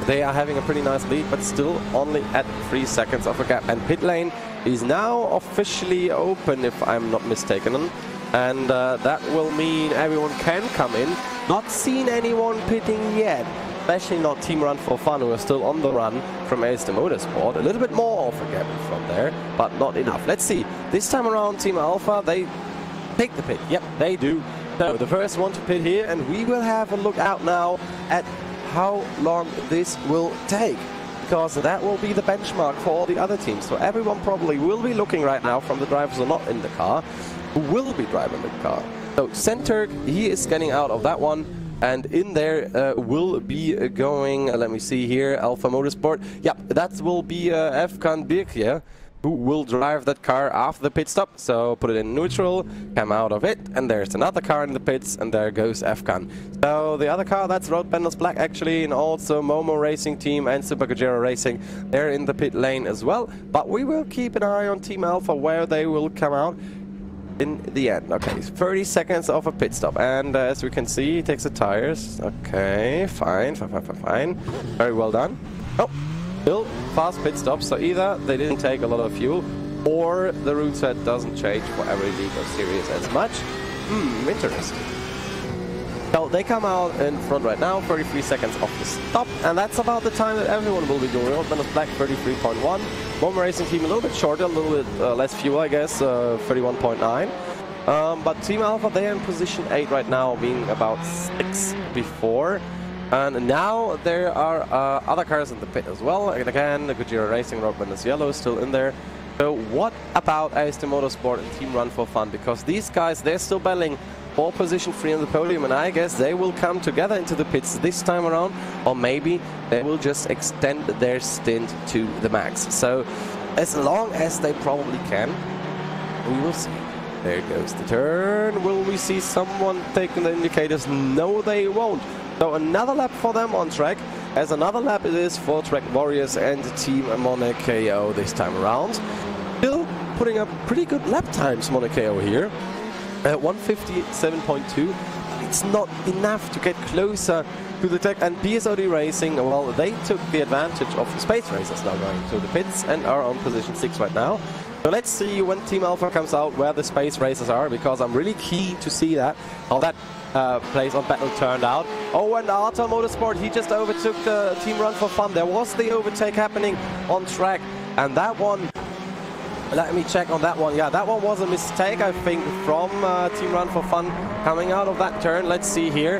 they are having a pretty nice lead, but still only at 3 seconds of a gap. And pit lane is now officially open, if I'm not mistaken. And that will mean everyone can come in. Not seen anyone pitting yet, especially not Team Run for Fun, who are still on the run from Ace Motorsport. A little bit more of a gap in front there, but not enough. Let's see. This time around, Team Alpha, they take the pit. Yep, they do. So the first one to pit here, and we will have a look out now at how long this will take, because that will be the benchmark for all the other teams. So everyone probably will be looking right now, from the drivers who are not in the car, who will be driving the car. So Center, he is getting out of that one, and in there will be going, let me see here, Alpha Motorsport. Yeah, that will be Efkan Birkje, who will drive that car after the pit stop. So put it in neutral, come out of it, and there's another car in the pits, and there goes Efkan. So the other car, that's Road Benders Black actually, and also Momo Racing Team and Super Gajero Racing, they're in the pit lane as well. But we will keep an eye on Team Alpha, where they will come out in the end. Okay, 30 seconds of a pit stop, and as we can see, he takes the tires. Okay, fine. Very well done. Oh, still fast pit stop, so either they didn't take a lot of fuel, or the route set doesn't change for every league of series as much. Interesting. So they come out in front right now, 33 seconds off the stop, and that's about the time that everyone will be doing. Road Benders Black 33.1, Momo Racing Team a little bit shorter, a little bit less fuel, I guess, 31.9. But Team Alpha, they're in position 8 right now, being about 6 before. And now there are other cars in the pit as well. And again, the Gajero Racing, Road Benders Yellow is still in there. So what about Ace Motorsport and Team Run for Fun? Because these guys, they're still battling for position 3 on the podium, and I guess they will come together into the pits this time around, or maybe they will just extend their stint to the max. So as long as they probably can, we will see. There goes the turn. Will we see someone taking the indicators? No, they won't. So another lap for them on track, as another lap it is for Track Warriors and Team Monekeo this time around. Still putting up pretty good lap times, Monekeo here. 157.2. It's not enough to get closer to the tech. And PSOD Racing, well, they took the advantage of the Space Racers now going to the pits and are on position 6 right now. So So let's see when Team Alpha comes out where the space racers are, because I'm really keen to see that, how that place on battle turned out. Oh, and Arta Motorsport, he just overtook Team Run for Fun. There was the overtake happening on track, and that one, let me check on that one. Yeah, that one was a mistake, I think, from Team Run for Fun coming out of that turn. Let's see here.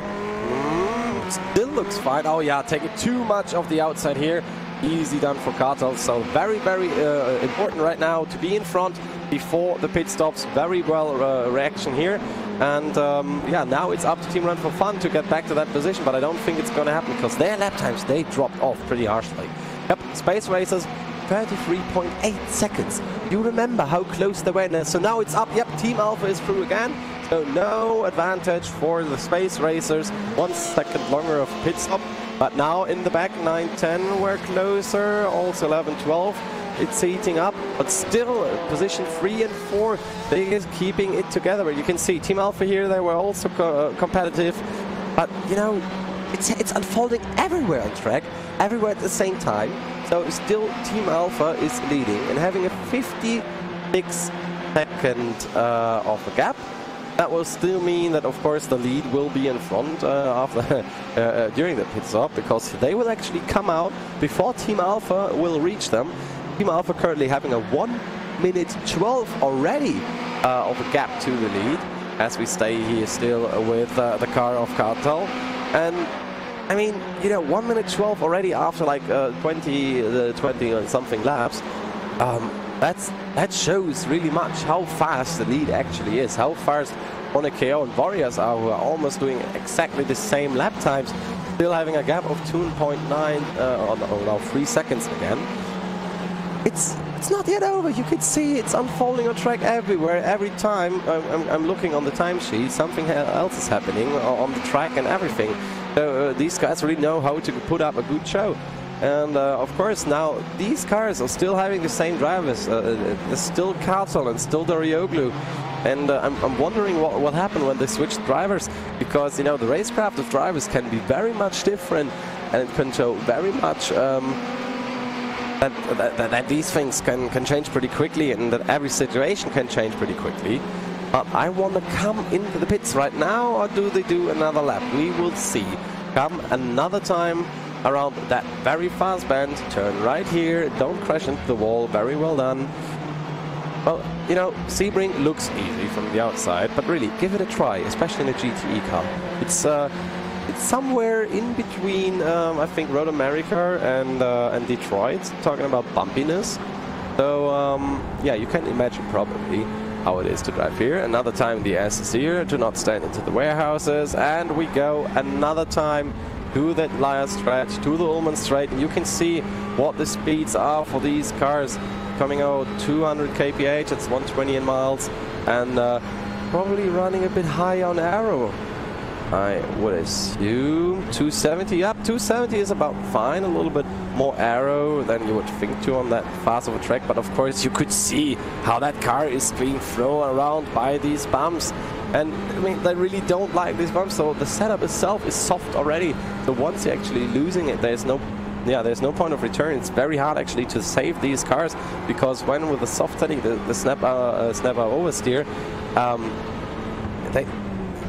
Still looks fine. Oh yeah, taking too much of the outside here. Easy done for Cartel. So very, very important right now to be in front before the pit stops. Very well reaction here. And yeah, now it's up to Team Run for Fun to get back to that position, but I don't think it's going to happen because their lap times, they dropped off pretty harshly. Yep, Space Racers, 33.8 seconds. You remember how close they were. So now it's up. Yep, Team Alpha is through again. So no advantage for the Space Racers. 1 second longer of pit stop. But now in the back, 9-10 were closer. Also 11-12. It's heating up. But still, position 3 and 4, they are keeping it together. You can see Team Alpha here, they were also competitive. But, you know, it's unfolding everywhere on track. Everywhere at the same time. So still Team Alpha is leading and having a 56-second of a gap. That will still mean that, of course, the lead will be in front after during the pit stop, because they will actually come out before Team Alpha will reach them. Team Alpha currently having a 1:12 already of a gap to the lead, as we stay here still with the car of Cartel. And I mean, you know, 1:12 already after like 20 and something laps. That shows really much how fast the lead actually is, how fast Onekeo and Warriors are, who are almost doing exactly the same lap times, still having a gap of 2.9 or now 3 seconds again. It's not yet over. You can see it's unfolding on track everywhere. Every time I'm looking on the timesheet, something else is happening on the track and everything. So these guys really know how to put up a good show. And of course now these cars are still having the same drivers. There's still Cartel and still Darioglu. And I'm wondering what will happen when they switch drivers, because, you know, the racecraft of drivers can be very much different, and it can show very much that these things can change pretty quickly, and that every situation can change pretty quickly. But I want to come into the pits right now, or do they do another lap? We will see. Come another time around that very fast bend, turn right here, don't crash into the wall. Very well done. Well, you know, Sebring looks easy from the outside, but really, give it a try, especially in a GTE car. It's somewhere in between, I think, Road America and Detroit, talking about bumpiness. So, yeah, you can imagine probably how it is to drive here. Another time the S is here, do not stand into the warehouses, and we go another time to that Liar stretch, to the Ullman straight, and you can see what the speeds are for these cars. Coming out 200 kph, it's 120 in miles, and probably running a bit high on aero. I would assume 270. Yep, 270 is about fine. A little bit more aero than you would think to on that fast of a track, but of course you could see how that car is being thrown around by these bumps. And I mean, they really don't like these bumps, so the setup itself is soft already. So once you're actually losing it, there's no point of return. It's very hard actually to save these cars, because when with the soft setting, the snap oversteer,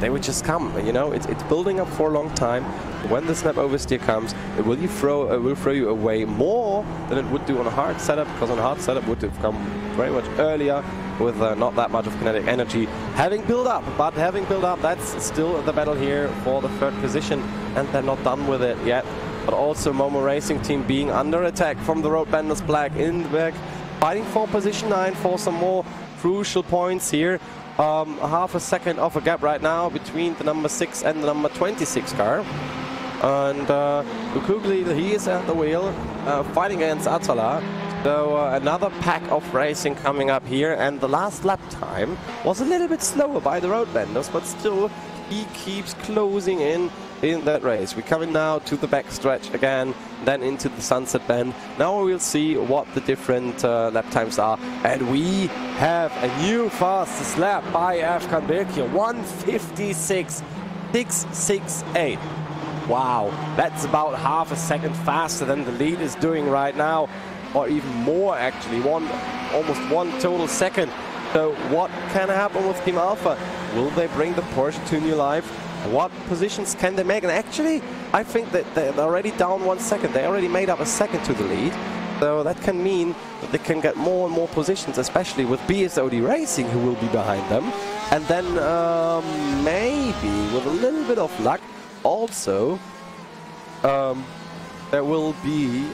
they would just come. You know, it's building up for a long time. When the snap oversteer comes, it will throw you away more than it would do on a hard setup, because on a hard setup would have come very much earlier with not that much of kinetic energy having built up. But having built up, that's still the battle here for the third position, and they're not done with it yet. But also Momo Racing Team being under attack from the Road Benders Black in the back, fighting for position 9 for some more crucial points here. Half a second of a gap right now between the number 6 and the number 26 car. And Ukugli, he is at the wheel, fighting against Atala. So another pack of racing coming up here, and the last lap time was a little bit slower by the Road Benders, but still he keeps closing in that race. We're coming now to the back stretch again, then into the Sunset Bend. Now we'll see what the different lap times are, and we have a new fastest lap by Afghan Birkir, 1:56.668. Wow, that's about half a second faster than the lead is doing right now. or even more actually, almost 1 total second. So what can happen with Team Alpha? Will they bring the Porsche to new life? What positions can they make? And actually, I think that they're already down 1 second. They already made up a second to the lead. So that can mean that they can get more and more positions, especially with BSOD Racing, who will be behind them. And then maybe, with a little bit of luck, also there will be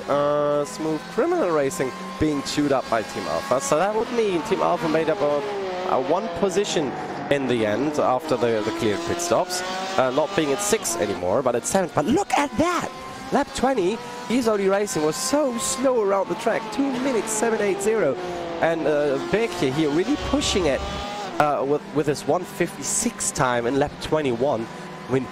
Smooth Criminal Racing being chewed up by Team Alpha. So that would mean Team Alpha made up a 1 position in the end after the cleared pit stops. Not being at 6 anymore, but at 7. But look at that! Lap 20, BSOD Racing was so slow around the track, 2 minutes 780, and Bekje here really pushing it with his 1:56 time in lap 21. I mean,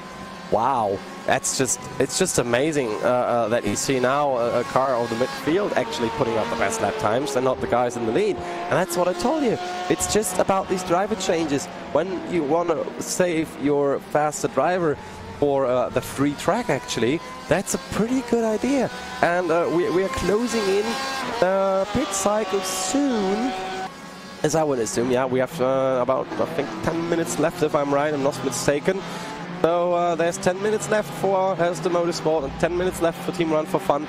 wow, it's just amazing that you see now a car of the midfield actually putting up the best lap times and not the guys in the lead. And that's what I told you. It's just about these driver changes. When you want to save your faster driver for the free track, actually, that's a pretty good idea. And we are closing in the pit cycle soon, as I would assume. Yeah, we have about, I think, 10 minutes left, if I'm right, I'm not mistaken. So there's 10 minutes left for Aston Motorsport and 10 minutes left for Team Run for Fun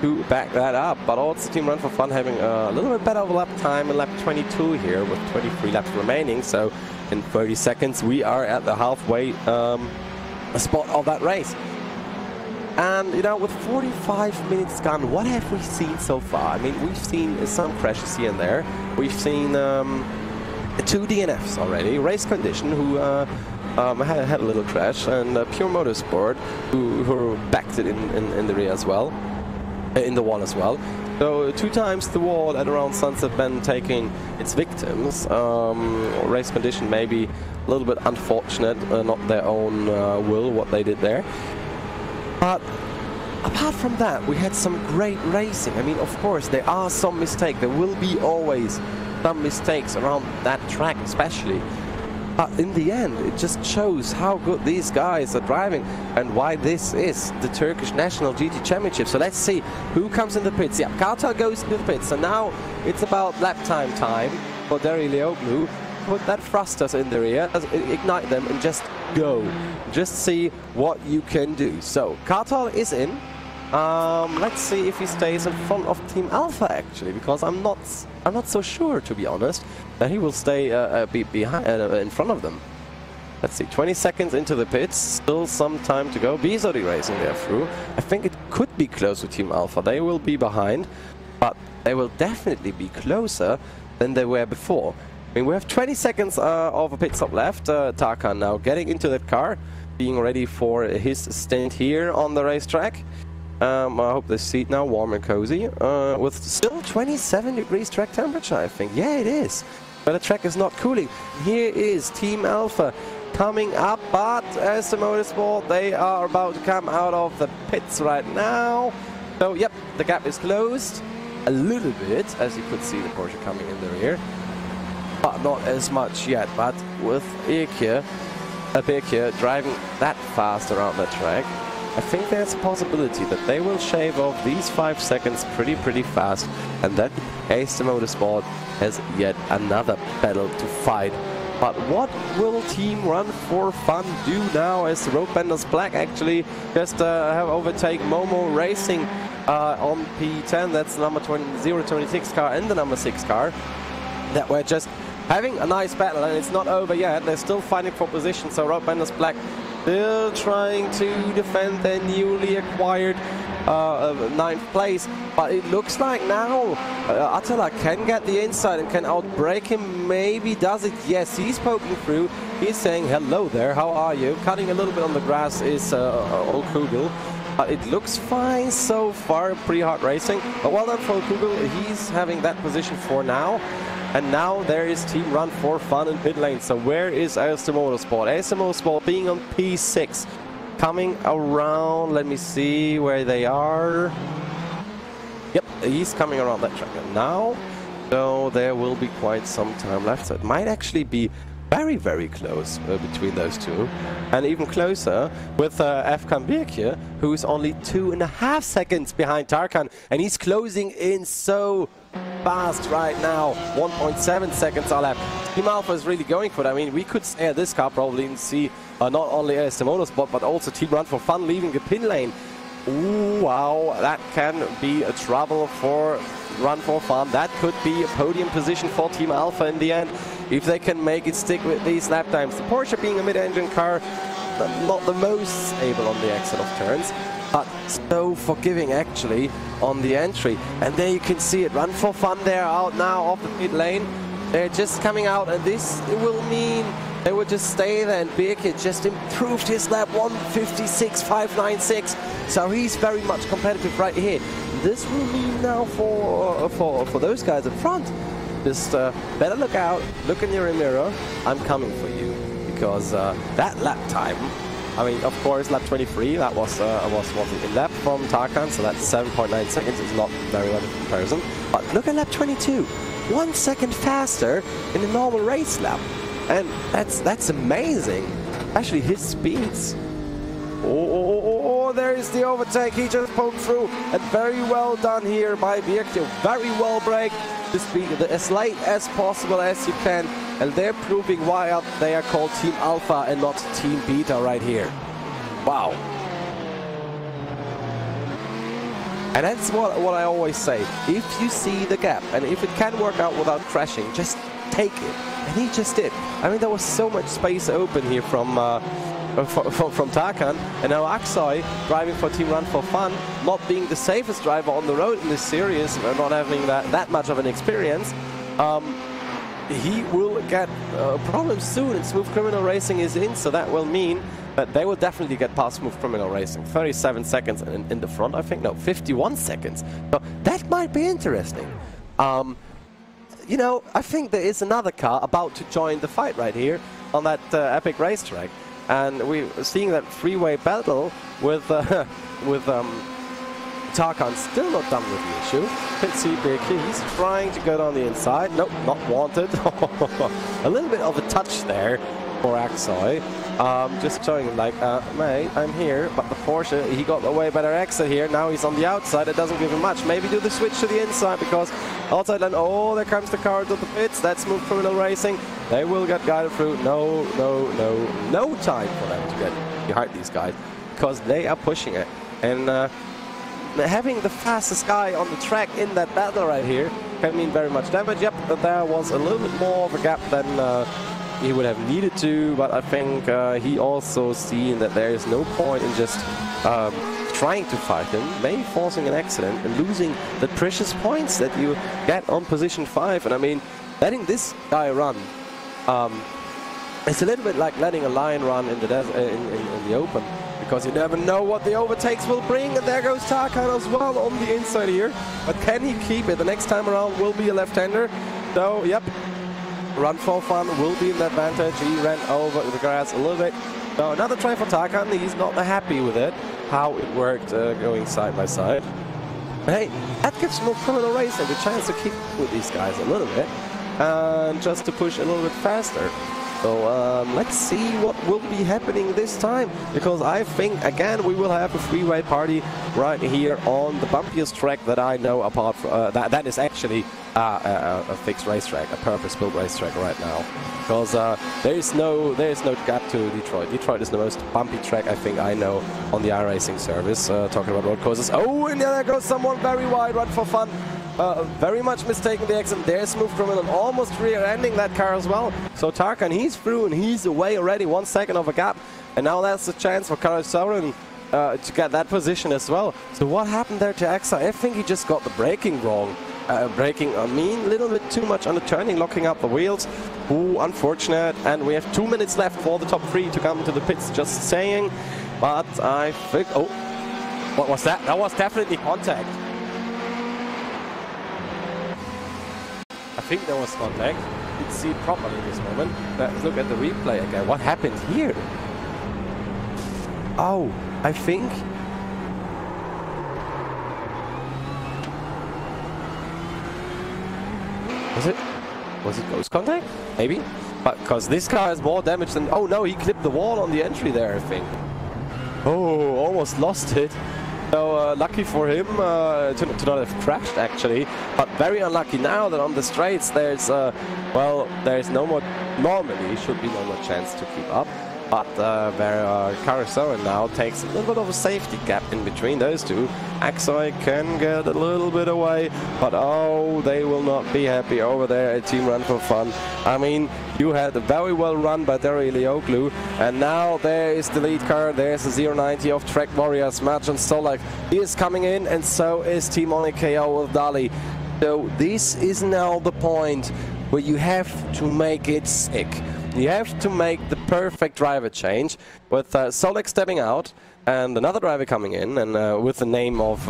to back that up. But also Team Run for Fun having a little bit better of a lap time in lap 22 here with 23 laps remaining. So in 30 seconds we are at the halfway spot of that race. And you know, with 45 minutes gone, what have we seen so far? I mean, we've seen some crashes here and there. We've seen 2 DNFs already. Race Condition, who had a little crash, and Pure Motorsport, who backed it in the rear as well, in the wall as well. So 2 times the wall at around Sunset Bend taking its victims. Race Condition maybe a little bit unfortunate, not their own will, what they did there. But apart from that, we had some great racing. I mean, of course, there are some mistakes. There will be always some mistakes around that track, especially. But in the end, it just shows how good these guys are driving and why this is the Turkish National GT Championship. So let's see who comes in the pits. Yeah, Kartal goes into the pits. So now it's about lap time for Derry Leoglu. Put that thrusters in the rear, ignite them, and just go. Just see what you can do. So Kartal is in. Let's see if he stays in front of Team Alpha, actually, because I'm not so sure, to be honest, that he will stay behind in front of them. Let's see, 20 seconds into the pits, still some time to go. BSOD Racing there through. I think it could be close to Team Alpha. They will be behind, but they will definitely be closer than they were before. I mean, we have 20 seconds of a pit stop left. Tarkan now getting into that car, being ready for his stint here on the racetrack. I hope the seat now warm and cozy, with still 27 degrees track temperature, I think. Yeah, it is. But the track is not cooling. Here is Team Alpha coming up, but as the Motorsport, they are about to come out of the pits right now. So, yep, the gap is closed a little bit, as you could see the Porsche coming in the rear. But not as much yet. But with Bekje driving that fast around the track, I think there's a possibility that they will shave off these 5 seconds pretty fast, and that Aston Motorsport has yet another battle to fight. But what will Team Run for Fun do now, as the Road Benders Black actually just have overtake Momo Racing on P10. That's the number 026 car and the number 6 car that were just having a nice battle, and it's not over yet. They're still fighting for position, so Road Benders Black still trying to defend their newly acquired 9th place. But it looks like now Attila can get the inside and can outbrake him. Maybe does it? Yes, he's poking through. He's saying, hello there, how are you? Cutting a little bit on the grass is Kugel. It looks fine so far, pretty hard racing. But well done for Kugel, he's having that position for now. And now there is Team Run for Fun in pit lane. So where is Aston Motorsport? Aston Motorsport being on P6. Coming around, let me see where they are. Yep, he's coming around that track now. So there will be quite some time left. So it might actually be very, very close between those two. And even closer with Efkan Birki, who's only 2.5 seconds behind Tarkan. And he's closing in so fast right now. 1.7 seconds are left. Team Alpha is really going for it. I mean, we could stay at this car probably and see not only AST Motorsport, but also Team Run for Fun leaving the pin lane. Ooh, wow, that can be a trouble for Run for Fun. That could be a podium position for Team Alpha in the end, if they can make it stick with these lap times. The Porsche being a mid-engine car, not the most stable on the exit of turns, but so forgiving actually on the entry. And there you can see it, Run for Fun, they're out now off the pit lane. They're just coming out, and this will mean they will just stay there, and Birki just improved his lap, 1:56.596, so he's very much competitive right here. This will mean now for those guys in front, just better look out, look in your mirror, I'm coming for you, because that lap time, I mean, of course, lap 23, that was a lap from Tarkan, so that's 7.9 seconds, it's not very well in comparison, but look at lap 22, 1 second faster in a normal race lap. And that's amazing. Actually, his speeds. Oh, there is the overtake. He just poked through. And very well done here by Birki. Very well brake. The speed as late as possible as you can. And they're proving why they are called Team Alpha and not Team Beta right here. Wow. And that's what I always say. If you see the gap, and if it can work out without crashing, just take it. And he just did. I mean, there was so much space open here from Tarkan, and now Aksoy driving for Team Run for Fun, not being the safest driver on the road in this series, not having that much of an experience. He will get problems soon, and Smooth Criminal Racing is in, so that will mean that they will definitely get past Smooth Criminal Racing. 37 seconds in the front, I think. No, 51 seconds. So that might be interesting. You know, I think there is another car about to join the fight right here on that epic racetrack, and we're seeing that freeway battle with Tarkan still not done with the issue. Can see Birki, he's trying to go down the inside. Nope, not wanted. A little bit of a touch there for Aksoy. Just showing him like, mate, I'm here, but the Porsche, he got a way better exit here. Now he's on the outside, it doesn't give him much. Maybe do the switch to the inside, because outside lane, oh, there comes the car to the pits. That's Smooth Criminal Racing. They will get guided through. No time for them to get behind these guys, because they are pushing it. And having the fastest guy on the track in that battle right here can mean very much damage. Yep, but there was a little bit more of a gap than he would have needed to, but I think he also seen that there is no point in just trying to fight him, maybe forcing an accident and losing the precious points that you get on position 5. And I mean, letting this guy run, it's a little bit like letting a lion run in the in the open, because you never know what the overtakes will bring. And there goes Tarkan as well on the inside here, but can he keep it? The next time around will be a left-hander, so yep. Run for Fun will be in advantage. He ran over the grass a little bit. So another try for Tarkan. He's not happy with it, how it worked going side by side. But hey, that gives Smooth Criminal Racing the chance to keep with these guys a little bit and just to push a little bit faster. So let's see what will be happening this time, because I think again we will have a freeway party right here on the bumpiest track that I know, apart from that is actually a fixed racetrack, a purpose-built racetrack right now, because there is no gap to Detroit. Detroit is the most bumpy track I think I know on the iRacing service. Talking about road courses. Oh, and there goes someone very wide. Run for Fun. Very much mistaken the exit. There's Smooth Criminal almost rear-ending that car as well. So Tarkan, he's through and he's away already, 1 second of a gap. And now that's the chance for Sebring to get that position as well. So what happened there to Axa? I think he just got the braking wrong. Braking, I mean, a little bit too much on the turning, locking up the wheels. Ooh, unfortunate. And we have 2 minutes left for the top 3 to come to the pits, just saying. But I think, oh, what was that? That was definitely contact. I think there was contact. You can see it properly in this moment. Let's look at the replay again. What happened here? Oh, I think... Was it ghost contact? Maybe? Because this car has more damage than... Oh no, he clipped the wall on the entry there, I think. Oh, almost lost it. So lucky for him to not have crashed, actually. But very unlucky now that on the straights there's... well, there's no more... Normally should be no more chance to keep up. But Carousel now takes a little bit of a safety gap in between those two. Axoy can get a little bit away, but oh, they will not be happy over there at Team Run for Fun. I mean, you had a very well run by Derry Leoglu, and now there is the lead car. There's the 090 of Track Warriors, Marjan Solak. He is coming in, and so is Team KO with Dali. So this is now the point where you have to make it sick. You have to make the perfect driver change with Solek stepping out and another driver coming in, and with the name of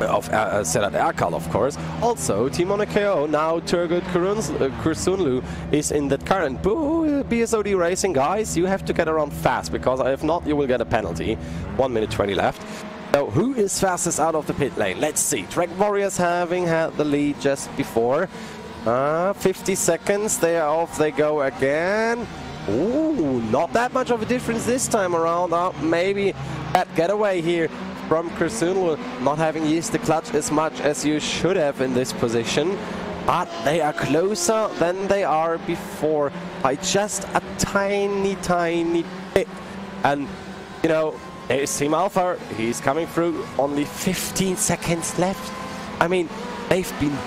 Sedat Erkal, of course. Also, Team KO, now Turgut Kursunlu is in that car. And BSOD Racing, guys, you have to get around fast, because if not, you will get a penalty. 1 minute 20 left. So, who is fastest out of the pit lane? Let's see. Track Warriors having had the lead just before. 50 seconds, they are off, they go again. Ooh, not that much of a difference this time around. Maybe that getaway here from Kursunlu, not having used the clutch as much as you should have in this position. But they are closer than they are before by just a tiny, tiny bit. And, you know, there's Team Alpha, he's coming through, only 15 seconds left. I mean, they've been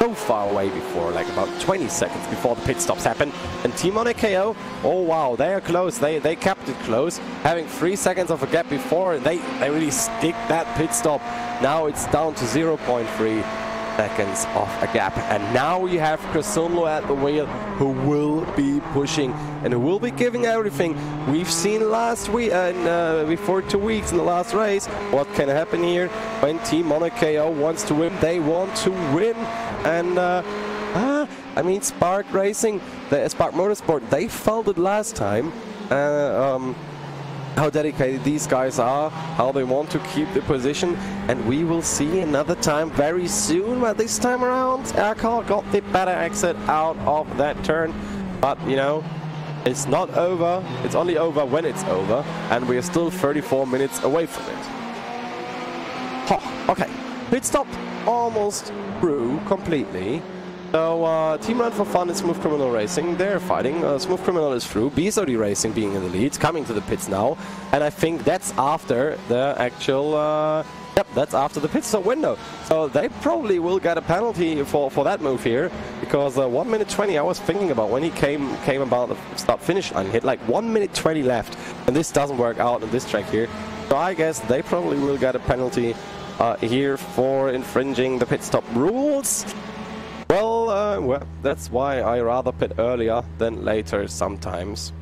so far away before, like about 20 seconds before the pit stops happen. And Team KO, oh wow, they are close. They kept it close, having 3 seconds of a gap before. They really stick that pit stop. Now it's down to 0.3 seconds of a gap. And now you have Kursunlu at the wheel, who will be pushing and who will be giving everything. We've seen last week, before 2 weeks in the last race, what can happen here when Team KO wants to win. They want to win. And I mean, Spark Racing, Spark Motorsport, they felt it last time. How dedicated these guys are, how they want to keep the position, and we will see another time very soon. But this time around, Erkal got the better exit out of that turn. But you know, it's not over. It's only over when it's over, and we are still 34 minutes away from it. Okay, pit stop almost through completely. So Team Run for Fun and Smooth Criminal Racing, they're fighting. Smooth Criminal is through. BSOD Racing being in the lead, coming to the pits now. And I think that's after the actual... Yep, that's after the pit stop window. So they probably will get a penalty for that move here. Because 1 minute 20, I was thinking about when he came about the start-finish line. He had like 1 minute 20 left. And this doesn't work out on this track here. So I guess they probably will get a penalty here for infringing the pit stop rules. Well, that's why I rather pit earlier than later sometimes.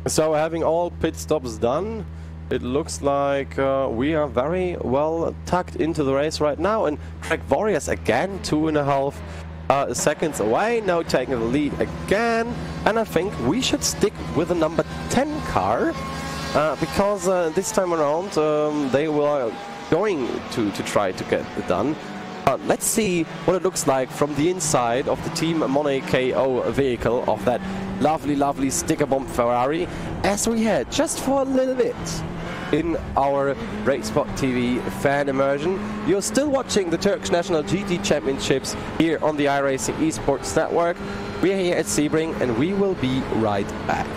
So having all pit stops done, it looks like we are very well tucked into the race right now. And Track Warriors again, 2.5 seconds away, now taking the lead again. And I think we should stick with the number 10 car, because this time around they were going to try to get it done. Let's see what it looks like from the inside of the Team KO vehicle of that lovely, lovely sticker bomb Ferrari, as we had just for a little bit in our RaceSpot TV fan immersion. You're still watching the Turkish National GT Championships here on the iRacing Esports Network. We're here at Sebring, and we will be right back.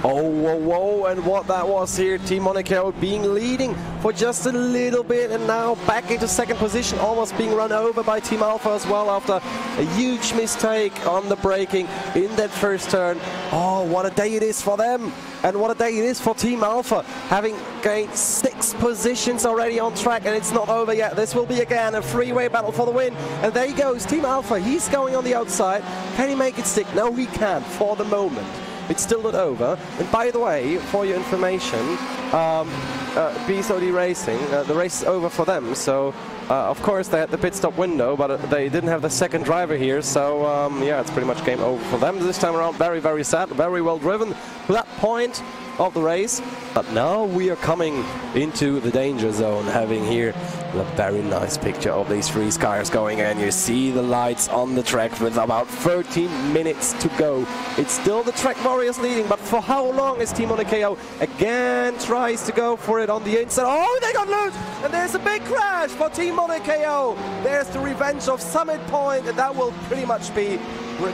Oh, whoa, whoa, and what that was here, Team Monaco being leading for just a little bit, and now back into second position, almost being run over by Team Alpha as well after a huge mistake on the braking in that first turn. Oh, what a day it is for them, and what a day it is for Team Alpha, having gained 6 positions already on track, and it's not over yet. This will be again a freeway battle for the win, and there he goes, Team Alpha, he's going on the outside. Can he make it stick? No, he can't for the moment. It's still not over. And by the way, for your information, BSOD Racing, the race is over for them. So, of course, they had the pit stop window, but they didn't have the second driver here. So, yeah, it's pretty much game over for them this time around. Very, very sad. Very well driven to that point of the race. But now we are coming into the danger zone, having here a very nice picture of these 3 cars going in. You see the lights on the track with about 13 minutes to go. It's still the Track Warriors leading, but for how long is Team Monaco again tries to go for it on the inside? Oh, they got loose! And there's a big crash for Team Monaco. There's the revenge of Summit Point, and that will pretty much be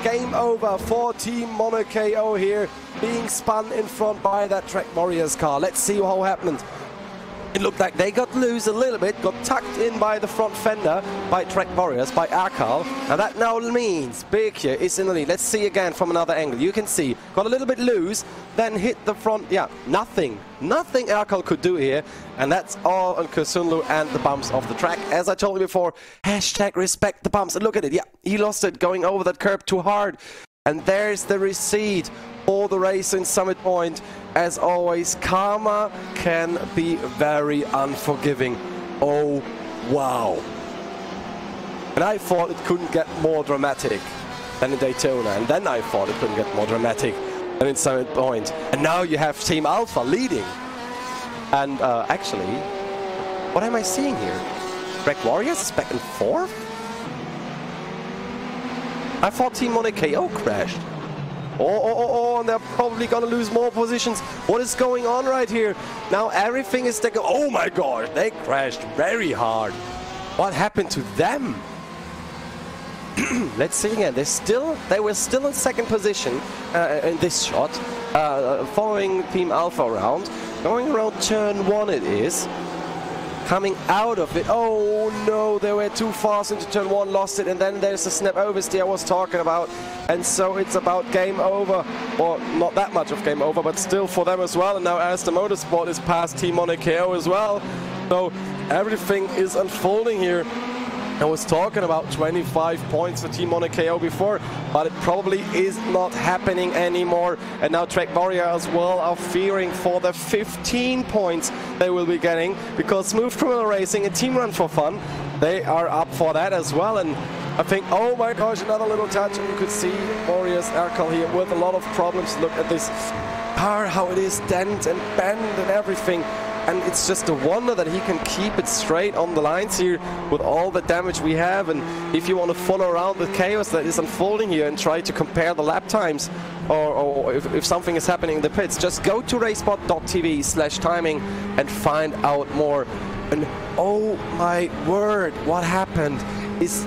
game over for Team Monaco here, being spun in front by that Track Warriors car. Let's see what happened. It looked like they got loose a little bit, got tucked in by the front fender by Track Warriors, by Arkal, and that now means Bekir is in the lead. Let's see again from another angle. You can see, got a little bit loose, then hit the front, yeah, nothing Arkal could do here, and that's all on Kursunlu and the bumps of the track. As I told you before, hashtag respect the bumps, and look at it, yeah, he lost it going over that curb too hard. And there's the receipt for the race in Summit Point. As always, karma can be very unforgiving. Oh, wow. And I thought it couldn't get more dramatic than in Daytona. And then I thought it couldn't get more dramatic than in Summit Point. And now you have Team Alpha leading. And actually, what am I seeing here? Track Warriors is back in 4th? I thought Team Monaco crashed. Oh, and they're probably gonna lose more positions. What is going on right here? Now everything is taken. Oh my gosh, they crashed very hard. What happened to them? Let's see again. They were still in second position in this shot, following Team Alpha around. Going around turn 1 it is. Coming out of it. Oh no, they were too fast into turn 1, lost it, and then there's the snap oversteer I was talking about. And so it's about game over, or not that much of game over, but still for them as well. And now Aston Motorsport is past Team Monaco as well. So everything is unfolding here. I was talking about 25 points for Team Monaco before, but it probably is not happening anymore. And now Track Warrior as well are fearing for the 15 points they will be getting, because Smooth Criminal Racing and Team Run for Fun, they are up for that as well. And I think, oh my gosh, another little touch, and you could see Warriors Arkal here with a lot of problems. Look at this car, how it is dent and bend and everything. And it's just a wonder that he can keep it straight on the lines here with all the damage we have. And if you want to follow around the chaos that is unfolding here and try to compare the lap times, or if something is happening in the pits, just go to racebot.tv/timing and find out more. And oh my word, what happened is,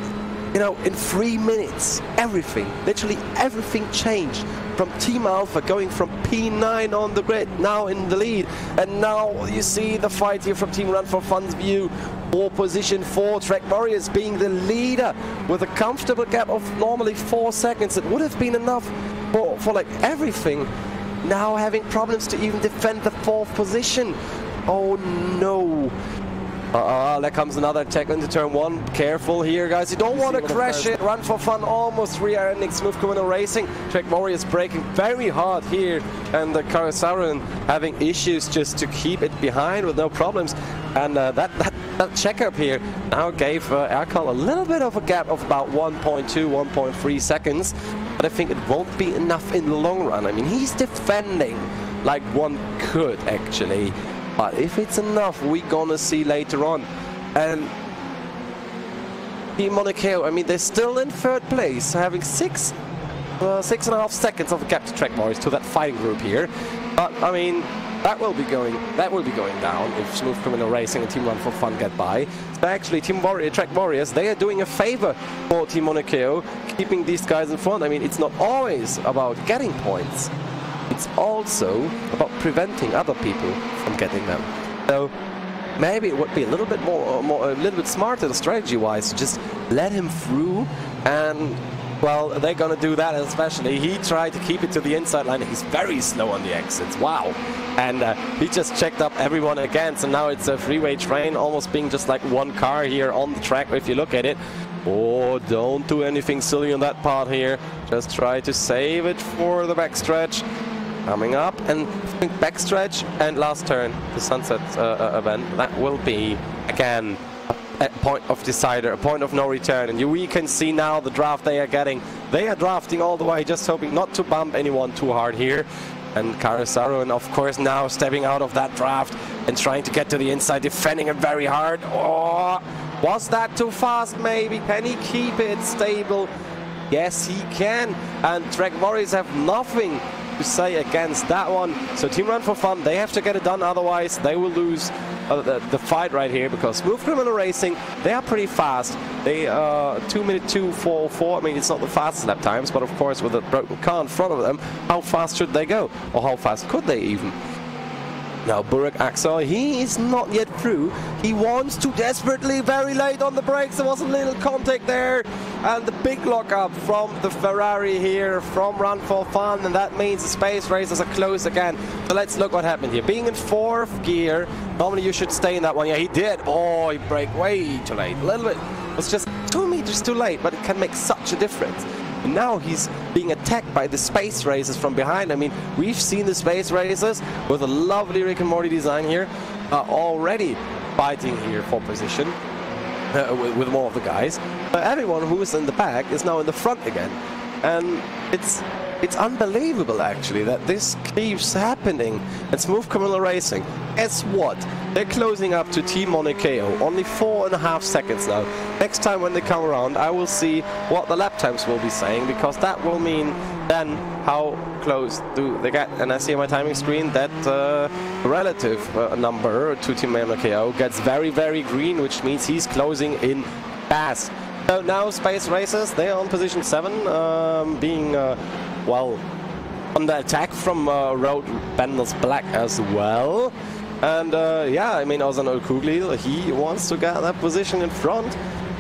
you know, in 3 minutes, everything, literally everything changed. From Team Alpha going from P9 on the grid, now in the lead. And now you see the fight here from Team Run for Fun's view for position 4. Track Warriors being the leader with a comfortable gap of normally 4 seconds. It would have been enough for like everything. Now having problems to even defend the 4th position. Oh no. There comes another attack into turn 1. Careful here, guys. You don't want to crash it. Run for Fun almost rear-ending Smooth Criminal Racing. Track Warriors braking very hard here, and the Karasaran having issues just to keep it behind with no problems. And that checkup here now gave Arkal a little bit of a gap of about 1.2, 1.3 seconds. But I think it won't be enough in the long run. I mean, he's defending like one could actually. But if it's enough, we're gonna see later on. And Team Monaco, I mean, they're still in 3rd place, having 6.5 seconds of a gap to Track Warriors, to that fighting group here. But I mean, that will be going down if Smooth Criminal Racing and Team Run for Fun get by. So actually, Track Warriors, they are doing a favor for Team Monaco, keeping these guys in front. I mean, it's not always about getting points. it's also about preventing other people from getting them. So maybe it would be a little bit a little bit smarter strategy-wise to just let him through, and well, they're gonna do that. Especially he tried to keep it to the inside line. He's very slow on the exits. Wow. And he just checked up everyone again, so now it's a three-way train, almost being just like one car here on the track if you look at it. Oh, don't do anything silly on that part here. Just try to save it for the backstretch. Coming up, and backstretch and last turn, the sunset event. That will be, again, a point of decider, a point of no return. And we can see now the draft they are getting. They are drafting all the way, just hoping not to bump anyone too hard here. And Carisaro, and of course now stepping out of that draft and trying to get to the inside, defending it very hard. Oh, was that too fast maybe? Can he keep it stable? Yes, he can. And Track Warriors have nothing to say against that one. So Team Run for Fun, they have to get it done, otherwise they will lose the fight right here, because Smooth Criminal Racing, they are pretty fast. They 2:02.44. I mean, it's not the fastest lap times, but of course with a broken car in front of them, how fast should they go, or how fast could they even? Now Burak Aksel, he is not yet through. He wants to desperately, very late on the brakes. There was a little contact there, and the big lockup from the Ferrari here from Run for Fun, and that means the space racers are close again. So let's look what happened here. Being in 4th gear, normally you should stay in that one. Yeah, he did. Oh, he braked way too late. A little bit. It was just 2 meters too late, but it can make such a difference. And now he's being attacked by the space racers from behind. I mean, we've seen the space racers with a lovely Rick and Morty design here already fighting here for position with more of the guys. Everyone who is in the back is now in the front again. And it's unbelievable actually that this keeps happening. And Smooth Criminal Racing, guess what? They're closing up to Team Monaco. Only 4.5 seconds now. Next time when they come around, I will see what the lap times will be saying, because that will mean then how close do they get. And I see on my timing screen that relative number to Team Monaco gets very, very green, which means he's closing in fast. So now Space Racers, they are on position 7, being well, on the attack from Road Benders Black as well. And yeah, I mean, Ozan Okugli, he wants to get that position in front.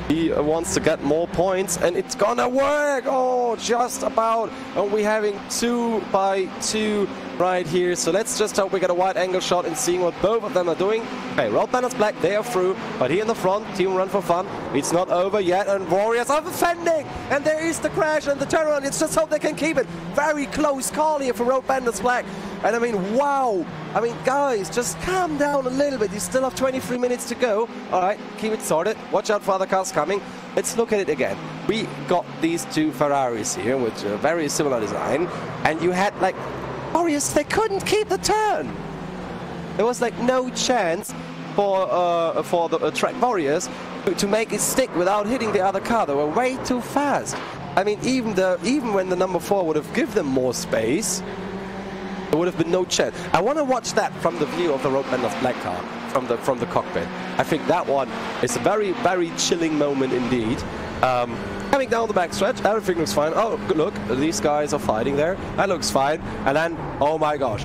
He wants to get more points, and it's gonna work! Oh, just about! And we're having 2x2 right here, so let's just hope we get a wide angle shot and seeing what both of them are doing. Okay, Road Banners Black, they are through, but here in the front, Team Run for Fun, it's not over yet, and Warriors are defending! And there is the crash and the turnaround, let's just hope they can keep it! Very close call here for Road Banners Black. And I mean, wow! I mean, guys, just calm down a little bit. You still have 23 minutes to go. All right, keep it sorted. Watch out for other cars coming. Let's look at it again. We got these two Ferraris here with a very similar design. And you had, like, Warriors, they couldn't keep the turn. There was, like, no chance for the Track Warriors to make it stick without hitting the other car. They were way too fast. I mean, even when the number 4 would have given them more space, there would have been no chance. I want to watch that from the view of the Road Banners Black car, from the cockpit. I think that one is a very, very chilling moment indeed. Coming down the backstretch, everything looks fine. Oh, good look, these guys are fighting there. That looks fine. And then, oh my gosh,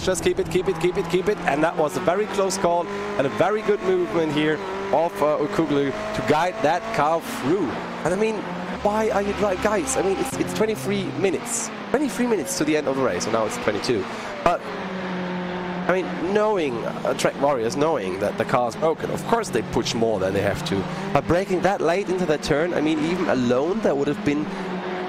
just keep it. And that was a very close call and a very good movement here of Okuglu to guide that car through. And I mean, why are you driving, guys? I mean, it's 23 minutes. 23 minutes to the end of the race, and now it's 22. But, I mean, knowing Track Warriors, knowing that the car's broken, of course they push more than they have to. But braking that late into that turn, I mean, even alone, there would have been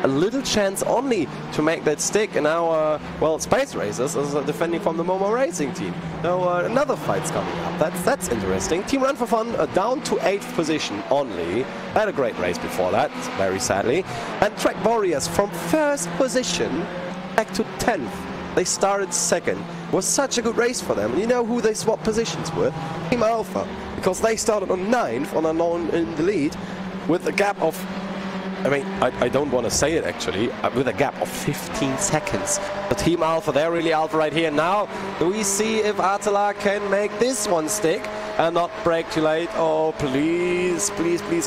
a little chance only to make that stick. And now, well, Space Racers is defending from the Momo Racing team. So another fight's coming up. That's interesting. Team Run for Fun down to 8th position only. Had a great race before that, very sadly. And Track Warriors from 1st position back to 10th. They started 2nd. It was such a good race for them. And you know who they swapped positions with? Team Alpha, because they started on 9th on unknown in the lead with a gap of, I mean, I don't want to say it actually, with a gap of 15 seconds. The Team Alpha, they're really Alpha right here. Now, do we see if Attila can make this one stick and not brake too late? Oh, please,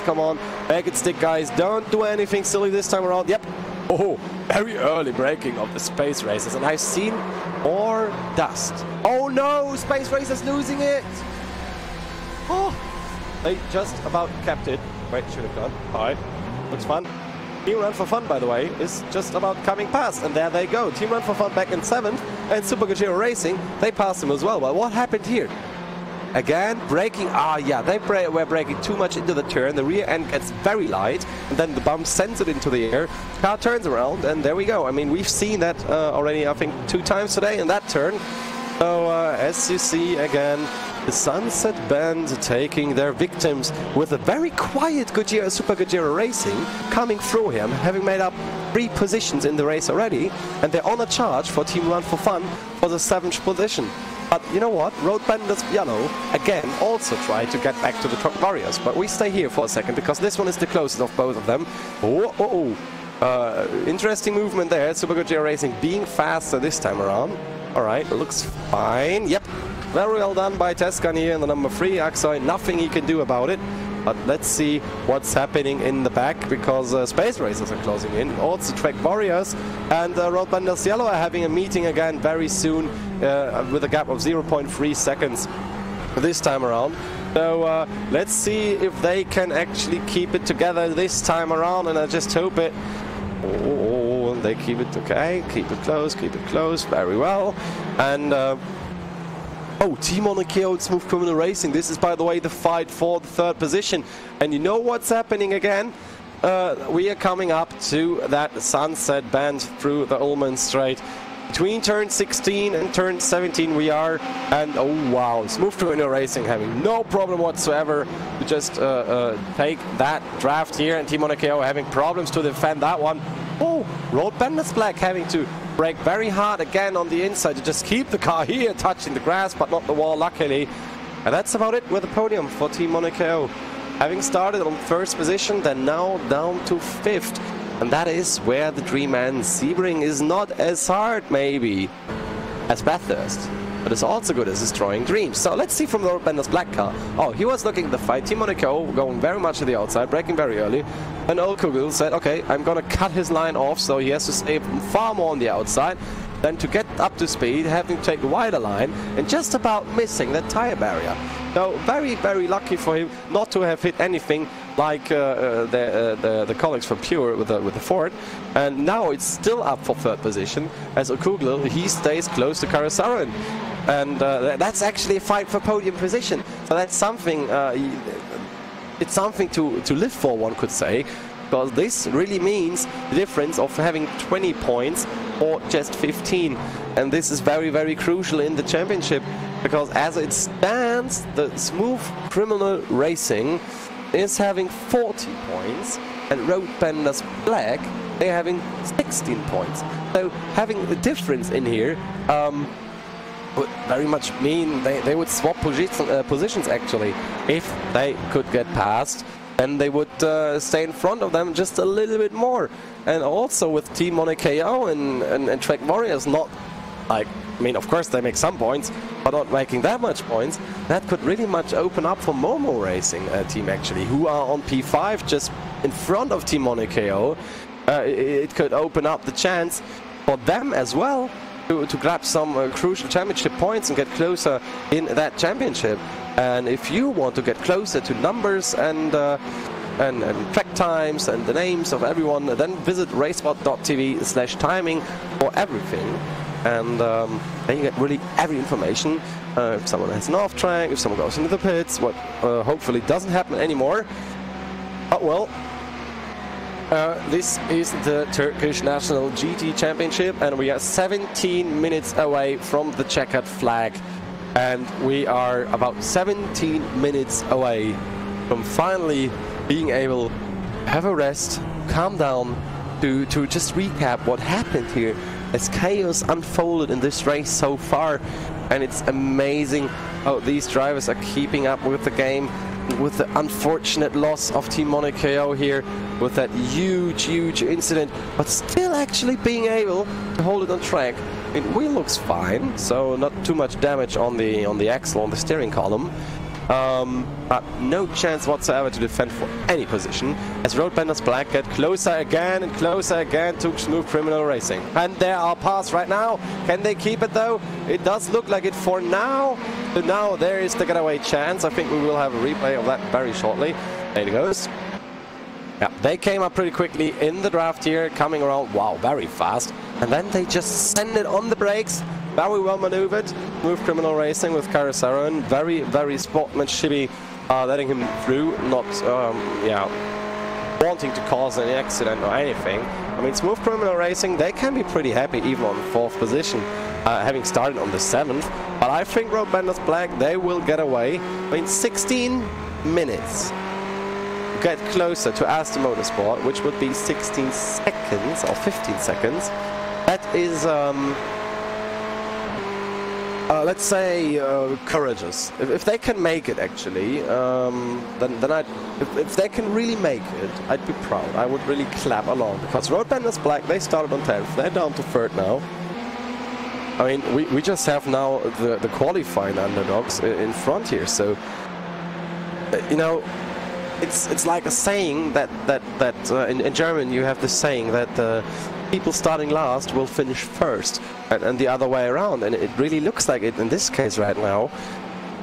come on. Make it stick, guys. Don't do anything silly this time around. Yep. Oh, very early braking of the Space Racers, and I've seen more dust. Oh no, Space Racers losing it! Oh, they just about kept it. Wait, should have gone. Alright, looks fun. Team Run for Fun, by the way, is just about coming past, and there they go. Team Run for Fun back in 7th, and Super Gajero Racing, they passed them as well. But what happened here? Again, braking. Ah, yeah, they were braking too much into the turn. The rear end gets very light, and then the bump sends it into the air. Car turns around, and there we go. I mean, we've seen that already, I think, 2 times today in that turn. So, as you see, again, the Sunset Band taking their victims with a very quiet Super Gajero Racing coming through him, having made up 3 positions in the race already, and they're on a charge for Team Run for Fun for the 7th position. But you know what? Roadbenders Yellow, again, also tried to get back to the Truck Warriors. But we stay here for a second, because this one is the closest of both of them. Interesting movement there. Super Gajero Racing being faster this time around. Alright, looks fine. Yep, very well done by Tescan here in the number 3. Aksoy, nothing he can do about it. But let's see what's happening in the back, because Space Racers are closing in. Also Track Warriors and Roadbenders Yellow are having a meeting again very soon with a gap of 0.3 seconds this time around. So let's see if they can actually keep it together this time around, and I just hope it... Oh, they keep it okay, keep it close, very well. And oh, Team Monaco and Smooth Criminal Racing. This is, by the way, the fight for the 3rd position. And you know what's happening again? We are coming up to that Sunset Band through the Ullman Straight. Between turn 16 and turn 17 we are, and oh wow, Smooth Criminal Racing having no problem whatsoever to just take that draft here, and Team Monaco having problems to defend that one. Oh, Roadbenders Black having to brake very hard again on the inside to just keep the car here touching the grass but not the wall, luckily. And that's about it with the podium for Team Monaco. Having started on 1st position, they're now down to 5th. And that is where the dream ends. Sebring is not as hard, maybe, as Bathurst, but it's also good as destroying dreams. So let's see from the Roadbenders Black car. Oh, he was looking at the fight. Team Monaco going very much to the outside, braking very early. And Old Kugel said, okay, I'm gonna cut his line off, so he has to stay far more on the outside. Then to get up to speed, having to take a wider line, and just about missing that tire barrier. So very, very lucky for him not to have hit anything like the colleagues from Pure with the Ford. And now it's still up for 3rd position, as Okuglu, he stays close to Karasaran. And that's actually a fight for podium position. So that's something, it's something to live for, one could say. Because this really means the difference of having 20 points or just 15. And this is very, very crucial in the championship, because as it stands, the Smooth Criminal Racing is having 40 points, and Roadbenders Black, they're having 16 points. So having the difference in here would very much mean they would swap positions actually. If they could get past, then they would stay in front of them just a little bit more. And also with Team Monaco and Track Warriors not, like, I mean, of course they make some points, but not making that much points, that could really much open up for Momo Racing team actually, who are on P5 just in front of Team Monaco. It could open up the chance for them as well to grab some crucial championship points and get closer in that championship. And if you want to get closer to numbers and track times and the names of everyone, then visit racebot.tv/timing for everything. And then you get really every information. If someone has an off track, if someone goes into the pits, what hopefully doesn't happen anymore. But well, this is the Turkish National GT Championship, and we are 17 minutes away from the checkered flag. And we are about 17 minutes away from finally being able to have a rest, calm down, to just recap what happened here as chaos unfolded in this race so far. And it's amazing how these drivers are keeping up with the game, with the unfortunate loss of Team Monaco here, with that huge incident, but still actually being able to hold it on track. I mean, wheel looks fine, so not too much damage on the axle, on the steering column. but no chance whatsoever to defend for any position, as Road Benders Black get closer again and closer again to Smooth Criminal Racing. And there are paths right now. Can they keep it though? It does look like it for now. But now there is the getaway chance. I think we will have a replay of that very shortly. There it goes. Yeah, they came up pretty quickly in the draft here, coming around, wow, very fast. And then they just send it on the brakes. Very well maneuvered. Smooth Criminal Racing with Karasaran. Very, very sportsmanshipy, letting him through, not, wanting to cause any accident or anything. I mean, Smooth Criminal Racing, they can be pretty happy even on the 4th position, having started on the 7th. But I think Road Benders Black, they will get away. I mean, 16 minutes. Get closer to Aston Motorsport, which would be 16 seconds or 15 seconds. That is, let's say, courageous. If they can make it, actually, then if they can really make it, I'd be proud. I would really clap along, because Road Benders Black, they started on 10th. They're down to 3rd now. I mean, we just have now the qualifying underdogs in front here. So, you know, it's like a saying that in German you have this saying that people starting last will finish first, and the other way around, and it really looks like it in this case right now.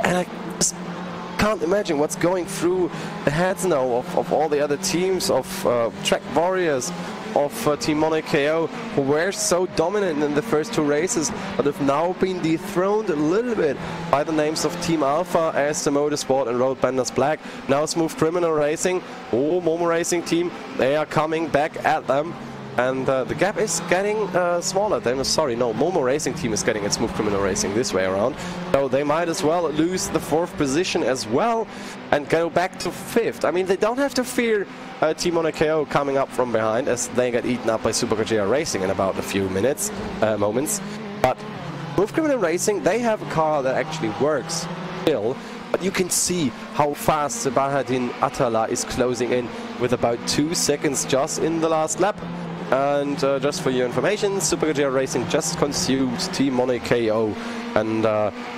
And I just can't imagine what's going through the heads now of all the other teams, of Track Warriors, of Team Monaco, who were so dominant in the first 2 races, but have now been dethroned a little bit by the names of Team Alpha, Aston Motorsport and Road Benders Black. Now Smooth Criminal Racing, Momo Racing Team, they are coming back at them. And the gap is getting smaller. Momo Racing Team is getting at Smooth Criminal Racing this way around. So they might as well lose the 4th position as well and go back to 5th. I mean, they don't have to fear Team Monaco coming up from behind, as they get eaten up by Supercar GT Racing in about a few moments. But Smooth Criminal Racing, they have a car that actually works still. But you can see how fast Sebring Atala is closing in with about 2 seconds just in the last lap. And just for your information, Supercar GT Racing just consumed Team Monaco, and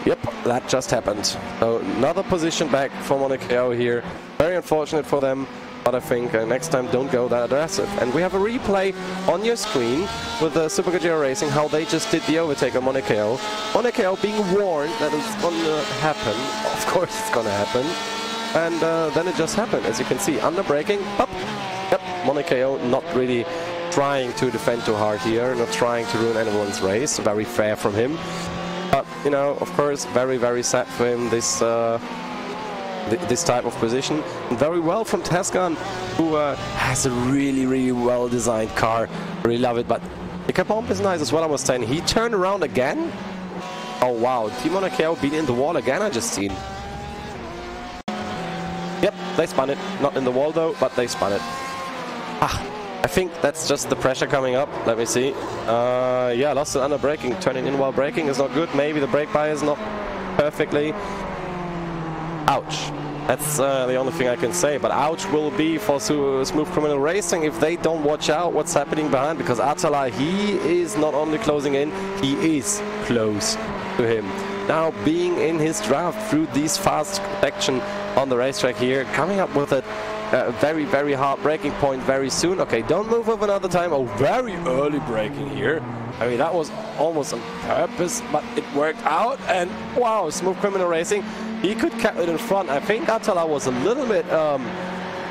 yep, that just happened. So another position back for Monaco here. Very unfortunate for them, but I think next time don't go that aggressive. And we have a replay on your screen with Supercar GT Racing, how they just did the overtake on Monaco. Monaco being warned that it's going to happen. Of course it's going to happen. And then it just happened, as you can see, under braking. Up. Yep, Monaco not really trying to defend too hard here, not trying to ruin anyone's race. Very fair from him. But, you know, of course, very, very sad for him, this this type of position. And very well from Tescan, who has a really, really well-designed car. Really love it. But the cap bump is nice as well, I was saying. He turned around again. Oh, wow. Team Monaco being in the wall again, I just seen. Yep, they spun it. Not in the wall, though, but they spun it. I think that's just the pressure coming up. Let me see. Yeah, lost it under braking. Turning in while braking is not good. Maybe the brake bias is not perfectly. Ouch. That's the only thing I can say. But ouch will be for Smooth Criminal Racing if they don't watch out what's happening behind. Because Atala, he is not only closing in, he is close to him. Now being in his draft through these fast section on the racetrack here, coming up with it. Very, very hard braking point very soon. Okay, don't move up another time. Oh, very early braking here. I mean, that was almost on purpose, but it worked out. And wow, Smooth Criminal Racing, he could keep it in front. I think Atala was a little bit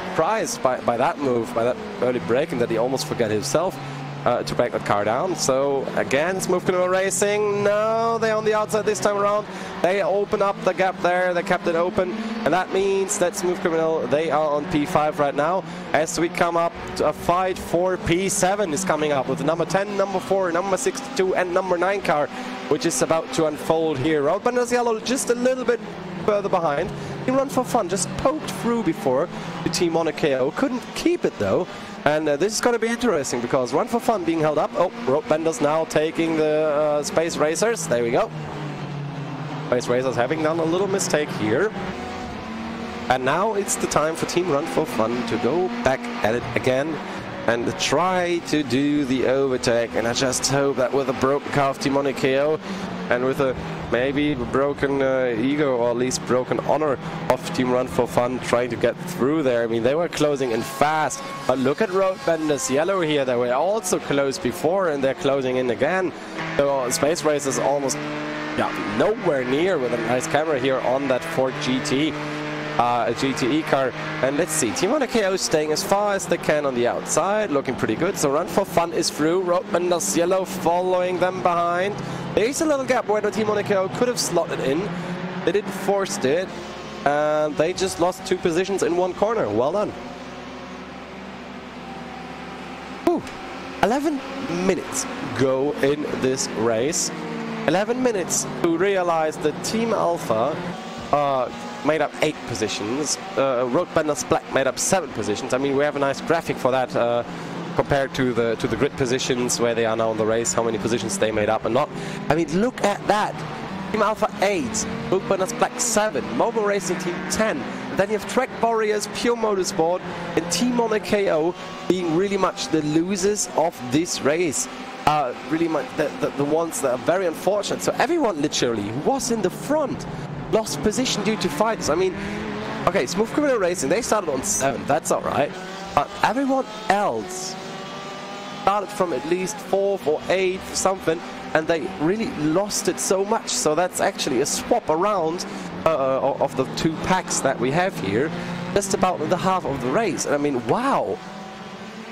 surprised by that move, by that early braking, that he almost forgot himself to break that car down. So again, Smooth Criminal Racing, no, they're on the outside this time around. They open up the gap there, they kept it open, and that means that Smooth Criminal, they are on P5 right now. As we come up to a fight for P7 is coming up with the number 10, number 4, number 62 and number 9 car, which is about to unfold here. Road Benders Yellow just a little bit further behind. He Run for Fun just poked through before the Team Monaco, couldn't keep it though. And this is going to be interesting, because Run for Fun being held up. Oh, Road Benders now taking the Space Racers. There we go. Space Racers having done a little mistake here. And now it's the time for Team Run for Fun to go back at it again. and try to do the overtake. And I just hope that with a broken car of Team Monaco and with a maybe broken ego, or at least broken honor of Team Run for Fun, trying to get through there. I mean, they were closing in fast, but look at Road Benders Yellow here. They were also close before, and they're closing in again. So Space Racers almost nowhere near, with a nice camera here on that Ford GT. A GTE car. And let's see, Team Monaco staying as far as they can on the outside, looking pretty good. So Run for Fun is through. Road Benders Yellow following them behind. There is a little gap where the Team Monaco could have slotted in. They didn't force it, and they just lost 2 positions in 1 corner. Well done. Ooh, 11 minutes go in this race. 11 minutes to realize that Team Alpha made up 8 positions. Road Benders Black made up 7 positions. I mean, we have a nice graphic for that compared to the grid positions where they are now in the race, how many positions they made up and not. I mean, look at that. Team Alpha 8, Road Benders Black 7, Mobile Racing Team 10. And then you have Track Warriors, Pure Motorsport, and Team Monaco being really much the losers of this race. Really much the ones that are very unfortunate. So everyone literally who was in the front lost position due to fights. I mean, okay, Smooth Criminal Racing, they started on 7th, that's alright. But everyone else started from at least 4th or 8th, something, and they really lost it so much. So that's actually a swap around of the 2 packs that we have here, just about the half of the race. And I mean, wow!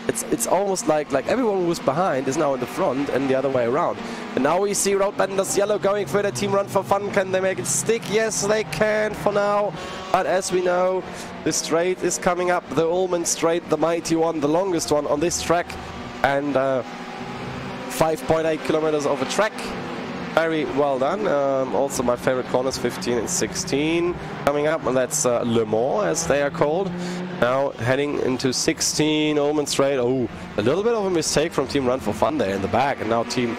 It's almost like everyone who was behind is now in the front and the other way around. And now we see Road Benders Yellow going for the Team Run for Fun. Can they make it stick? Yes, they can for now. But as we know, the straight is coming up. The Ullman Straight, the mighty one, the longest one on this track. And 5.8 kilometers of a track. Very well done. Also my favorite corners, 15 and 16 coming up, and that's Le Mans as they are called. Now heading into 16, Ullman Straight. Oh, a little bit of a mistake from Team Run for Fun there in the back, and now Team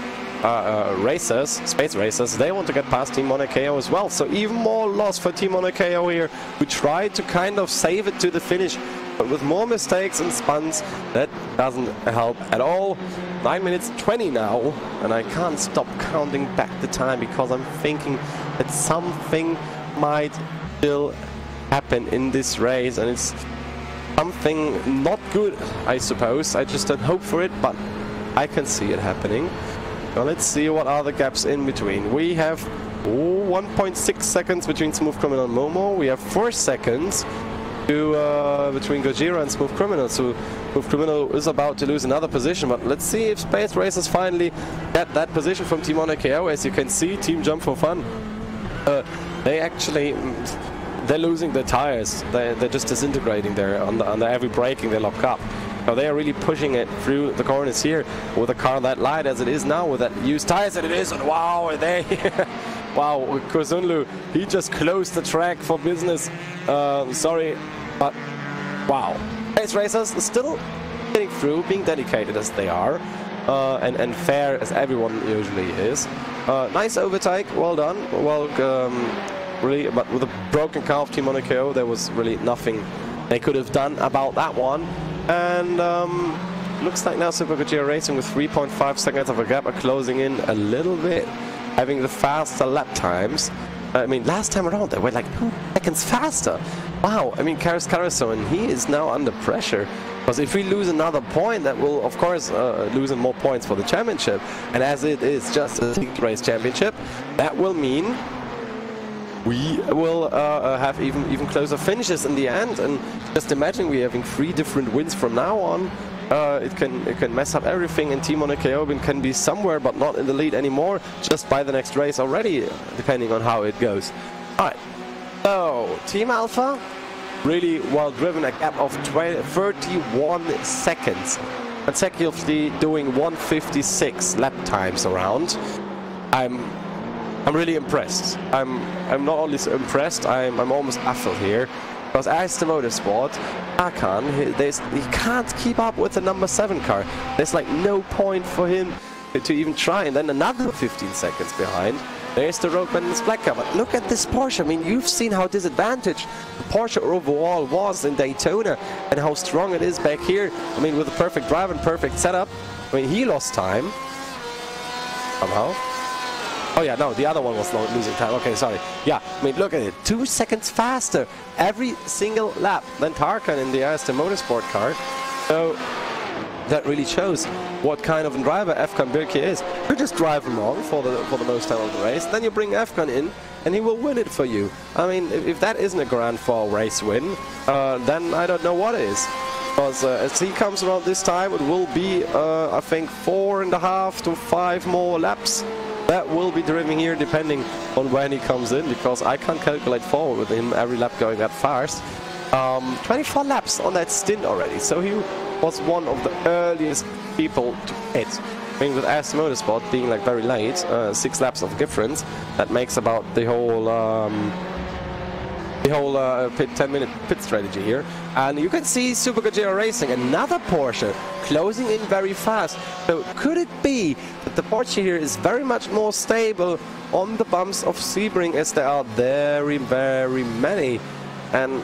Racers, Space Racers, they want to get past Team Monaco as well. So even more loss for Team Monaco here, who tried to kind of save it to the finish, but with more mistakes and spuns, that doesn't help at all. 9 minutes 20 now, and I can't stop counting back the time because I'm thinking that something might still happen in this race, and it's something not good, I suppose. I just don't hope for it, but I can see it happening. Now let's see what are the gaps in between. We have 1.6 seconds between Smooth Criminal and Momo. We have 4 seconds between Gojira and Smooth Criminal. So Smooth Criminal is about to lose another position, but let's see if Space Racers finally get that position from Team Monaco. As you can see, Team Jump for Fun, they're losing their tires. They're just disintegrating there. Under every braking they lock up. Now they are really pushing it through the corners here with a car that light as it is now, with that used tires that it is. And wow, they wow, Kozunlu, he just closed the track for business. Sorry, but wow. Space Racers still getting through, being dedicated as they are, and fair as everyone usually is. Nice overtake, well done. Well, really, but with a broken car of Team Monaco, there was really nothing they could have done about that one. And looks like now Super Gojira Racing with 3.5 seconds of a gap are closing in a little bit, having the faster lap times. I mean, last time around they were like 2 seconds faster. Wow, I mean, Karis Karason, he is now under pressure. Because if we lose another point, that will, of course, lose more points for the championship. And as it is just a race championship, that will mean we will have even closer finishes in the end. And just imagine we're having 3 different wins from now on. It can mess up everything, and Team Monaco can be somewhere but not in the lead anymore just by the next race already, depending on how it goes. Alright, so Team Alpha, really well driven, a gap of 31 seconds, consecutively doing 1:56 lap times around. I'm really impressed. I'm not only impressed, I'm almost baffled here. Because as the motorsport, Hakan, he can't keep up with the number 7 car. There's like no point for him to even try, and then another 15 seconds behind. There's the roadman in his black car. But look at this Porsche. I mean, you've seen how disadvantaged the Porsche overall was in Daytona and how strong it is back here. I mean, with a perfect drive and perfect setup. I mean, he lost time somehow. Oh yeah, no, the other one was losing time. Okay, sorry. Yeah, I mean, look at it. 2 seconds faster every single lap than Tarkan in the Aston Motorsport car. So that really shows what kind of a driver Efkan Birki is. You just drive along for the most time of the race, then you bring Efkan in, and he will win it for you. I mean, if that isn't a Grand Four race win, then I don't know what is. Because as he comes around this time, it will be, I think, 4.5 to 5 more laps that will be driven here, depending on when he comes in, because I can't calculate forward with him every lap going that fast. 24 laps on that stint already, so he was one of the earliest people to hit. I mean, with Aston Motorsport being like very late, 6 laps of difference, that makes about the whole 10-minute pit strategy here. And you can see Super Gajero Racing, another Porsche, closing in very fast. So could it be that the Porsche here is very much more stable on the bumps of Sebring, as there are very, very many? And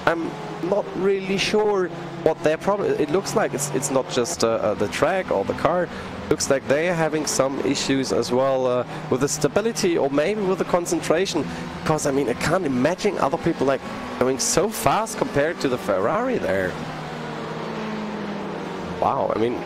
I'm not really sure what their problem is. It looks like it's not just the track or the car. Looks like they're having some issues as well with the stability, or maybe with the concentration, because I mean, I can't imagine other people like going so fast compared to the Ferrari there. Wow, I mean,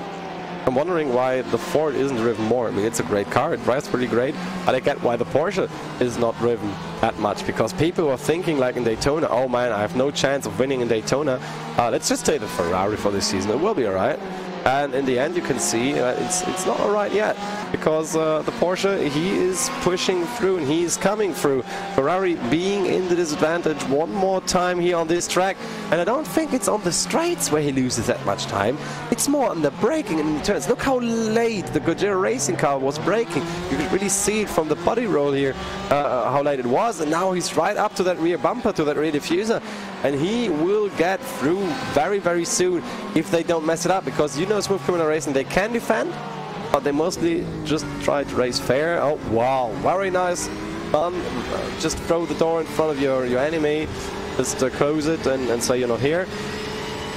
I'm wondering why the Ford isn't driven more. I mean, it's a great car, it drives pretty great, but I get why the Porsche is not driven that much, because people are thinking like in Daytona, oh man, I have no chance of winning in Daytona. Let's just take the Ferrari for this season, it will be alright. And in the end, you can see it's not alright yet, because the Porsche, he is pushing through and he is coming through. Ferrari being in the disadvantage one more time here on this track, and I don't think it's on the straights where he loses that much time. It's more on the braking and the turns. Look how late the Gajero Racing car was braking. You could really see it from the body roll here, how late it was, and now he's right up to that rear bumper, to that rear diffuser, and he will get through very, very soon if they don't mess it up, because you know Smooth Criminal Racing, they can defend, but they mostly just try to race fair. Oh wow, very nice fun. Just throw the door in front of your enemy, just close it and say you're not here.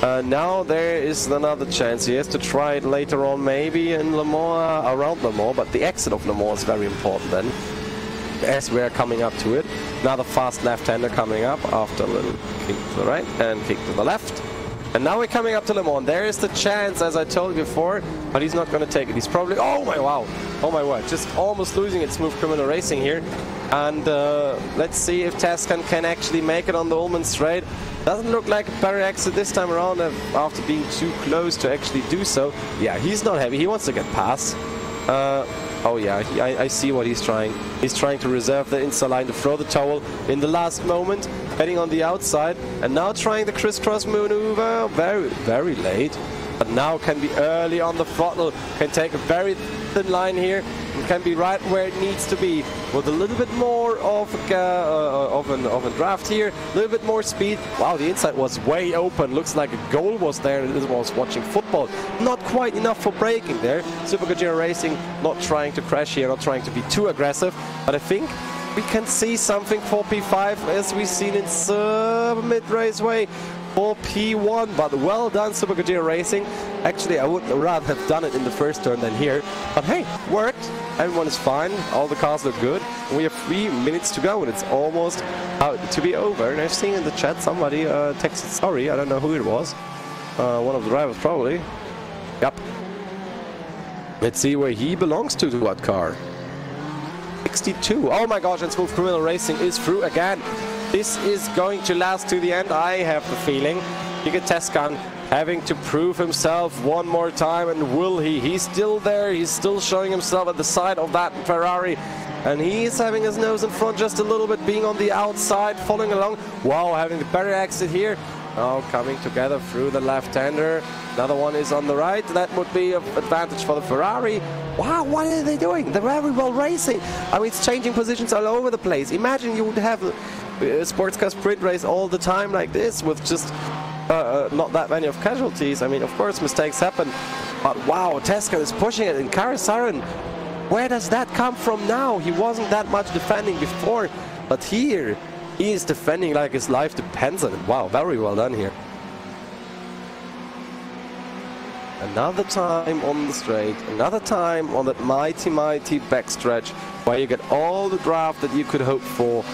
Now there is another chance. He has to try it later on, maybe in Le Mans, around Le Mans, but the exit of Le Mans is very important then, as we're coming up to it. Another fast left-hander coming up after a little kick to the right and kick to the left. And now we're coming up to Le Mans. There is the chance, as I told you before, but he's not going to take it. He's probably, oh my wow, oh my word, just almost losing it. Smooth Criminal Racing here. And let's see if Tascan can actually make it on the Ullman straight. Doesn't look like a better exit this time around after being too close to actually do so. Yeah, he's not happy. He wants to get past. Oh yeah, I see what he's trying. He's trying to reserve the inside line to throw the towel in the last moment, heading on the outside, and now trying the crisscross maneuver. Very, very late, but now can be early on the throttle, can take a very thin line here, and can be right where it needs to be, with a little bit more of a draft here, a little bit more speed. Wow, the inside was way open. Looks like a goal was there, and it was watching football. Not quite enough for braking there. Super Gajero Racing not trying to crash here, not trying to be too aggressive, but I think we can see something for P5 as we've seen in some mid-race way for P1, but well done Super Gajero Racing. Actually, I would rather have done it in the first turn than here, but hey, worked. Everyone is fine, all the cars look good. We have 3 minutes to go and it's almost to be over. And I've seen in the chat somebody texted sorry, I don't know who it was. One of the drivers probably. Yep. Let's see where he belongs to what car. 62. Oh my gosh, and Smooth Criminal Racing is through again. This is going to last to the end, I have the feeling. Giga Tescan having to prove himself one more time, and will he? He's still there, he's still showing himself at the side of that Ferrari. And he's having his nose in front just a little bit, being on the outside, following along. Wow, having the better exit here. Oh, coming together through the left-hander. Another one is on the right. That would be an advantage for the Ferrari. Wow, what are they doing? They're very well racing. I mean, it's changing positions all over the place. Imagine you would have a sports car sprint race all the time like this with just not that many of casualties. I mean, of course, mistakes happen, But wow, Tescan is pushing it, and Karasaran, where does that come from now? He wasn't that much defending before, but here he is defending like his life depends on it. Wow, very well done here. Another time on the straight, another time on that mighty backstretch where you get all the draft that you could hope for.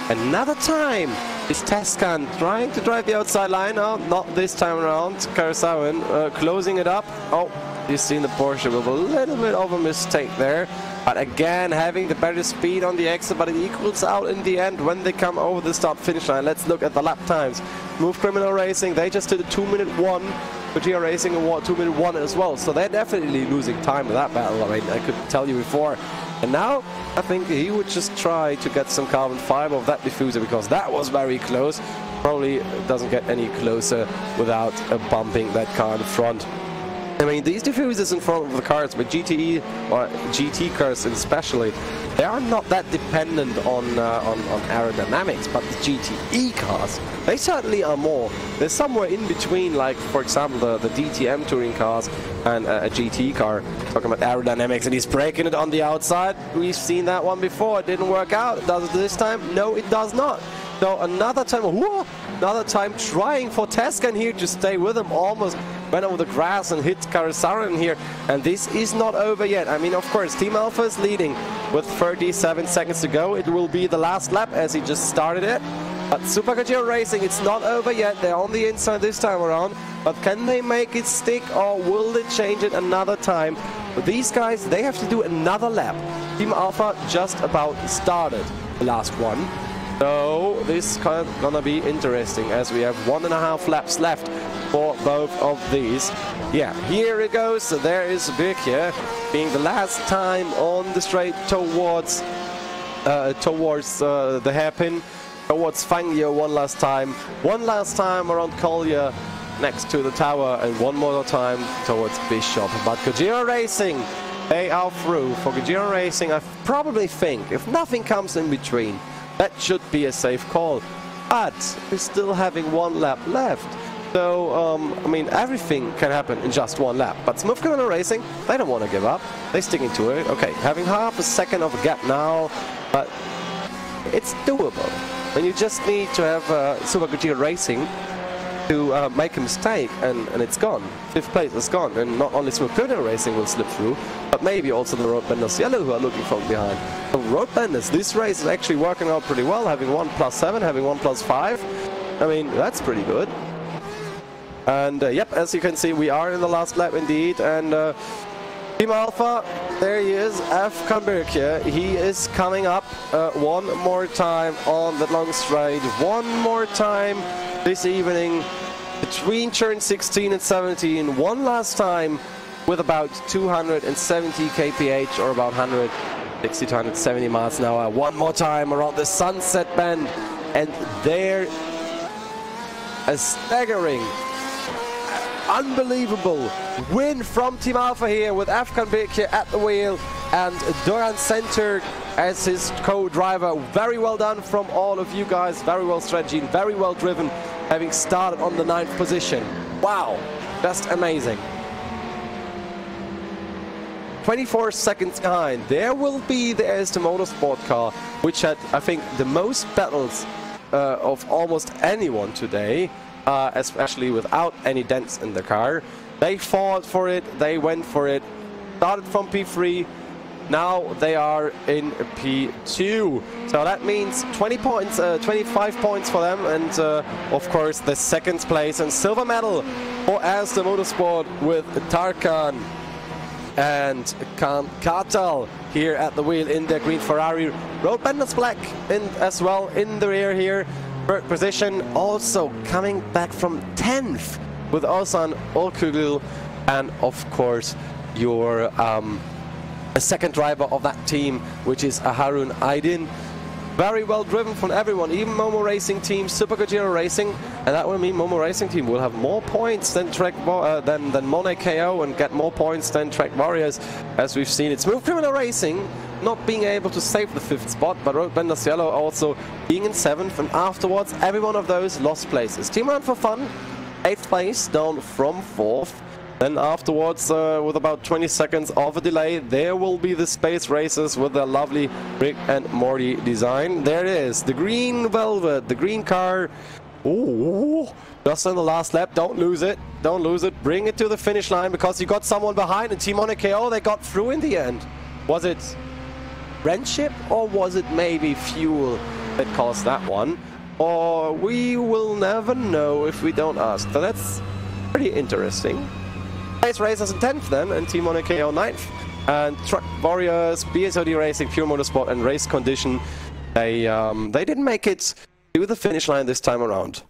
Another time is Tescan trying to drive the outside line. Oh, not this time around. Karasaran closing it up. Oh, you've seen the Porsche with a little bit of a mistake there. But again, having the better speed on the exit, but it equals out in the end when they come over the start-finish line. Let's look at the lap times. Move Criminal Racing, they just did a 2-minute 1. Gojira Racing a 2-minute 1 as well. So they're definitely losing time in that battle. I mean, I could tell you before. And now, I think he would just try to get some carbon fiber of that diffuser, because that was very close. Probably doesn't get any closer without bumping that car in front. I mean, these diffusers in front of the cars, but GTE or GT cars especially, they are not that dependent on aerodynamics, but the GTE cars, they certainly are more. They're somewhere in between, like, for example, the DTM touring cars and a GT car. Talking about aerodynamics, and he's breaking it on the outside. We've seen that one before. It didn't work out. Does it this time? No, it does not. So another time, whoa, another time trying for Tescan here to stay with him. Almost went over the grass and hit Karasaran here. And this is not over yet. I mean, of course, Team Alpha is leading with 37 seconds to go. It will be the last lap as he just started it. But Super Gojira Racing, it's not over yet. They're on the inside this time around. But can they make it stick, or will they change it another time? But these guys, they have to do another lap. Team Alpha just about started the last one. So this is gonna be interesting, as we have 1.5 laps left for both of these. Yeah, here it goes. So there is Birkje being the last time on the straight towards the hairpin, towards Fangio one last time around Collier next to the tower, and one more time towards Bishop. But Gojira Racing, they are through. For Gojira Racing, I probably think, if nothing comes in between, that should be a safe call. But we're still having 1 lap left. So, I mean, everything can happen in just 1 lap. But Smooth Criminal Racing, they don't want to give up. They're sticking to it. Okay, having half a second of a gap now, but it's doable. And you just need to have Super Gojira Racing to make a mistake, and it's gone. 5th place is gone, and not only Smooth Criminal Racing will slip through, but maybe also the Road Benders Yellow, who are looking from behind. So Road Benders, this race is actually working out pretty well, having 1+7, having 1+5. I mean, that's pretty good. And yep, as you can see, we are in the last lap indeed, and Team Alpha, there he is, Afkan Birkje. He is coming up one more time on the long straight, one more time this evening between turn 16 and 17, one last time with about 270 kph, or about 160 to 170 miles an hour. One more time around the sunset bend, and there a staggering, unbelievable win from Team Alpha here, with Afkan Birkje at the wheel and Doran Center as his co-driver. Very well done from all of you guys, very well strategy, very well driven, having started on the 9th position. Wow, just amazing. 24 seconds behind, there will be the Aston Motorsport car, which had, I think, the most battles of almost anyone today. Especially without any dents in the car. They fought for it, they went for it, started from P3, now they are in P2. So that means 20 points, 25 points for them, and of course the 2nd place and silver medal for Aston Motorsport with Tarkan and Kartal here at the wheel in their green Ferrari. Road Benders Black in as well in the rear here. 3rd position, also coming back from 10th with Ozan Olkuglu, and of course your second driver of that team, which is Harun Aydin. Very well driven from everyone, even Momo Racing Team, Super Gojira Racing, and that will mean Momo Racing Team will have more points than Monet KO, and get more points than Track Warriors, as we've seen it. Smooth Criminal Racing not being able to save the 5th spot, but Road Benders Yellow also being in 7th, and afterwards every one of those lost places. Team Run for Fun, 8th place, down from 4th. Then afterwards, with about 20 seconds of a delay, there will be the space races with their lovely Rick and Morty design. There it is, the green velvet, the green car. Ooh, just on the last lap, don't lose it, don't lose it. Bring it to the finish line because you got someone behind, and Team KO, they got through in the end. Was it friendship or was it maybe fuel that caused that one? Or we will never know if we don't ask. So that's pretty interesting. Space Racers in 10th then, and Team KO 9th. And Truck Warriors, BSOD Racing, Pure Motorsport and Race Condition, they didn't make it to the finish line this time around.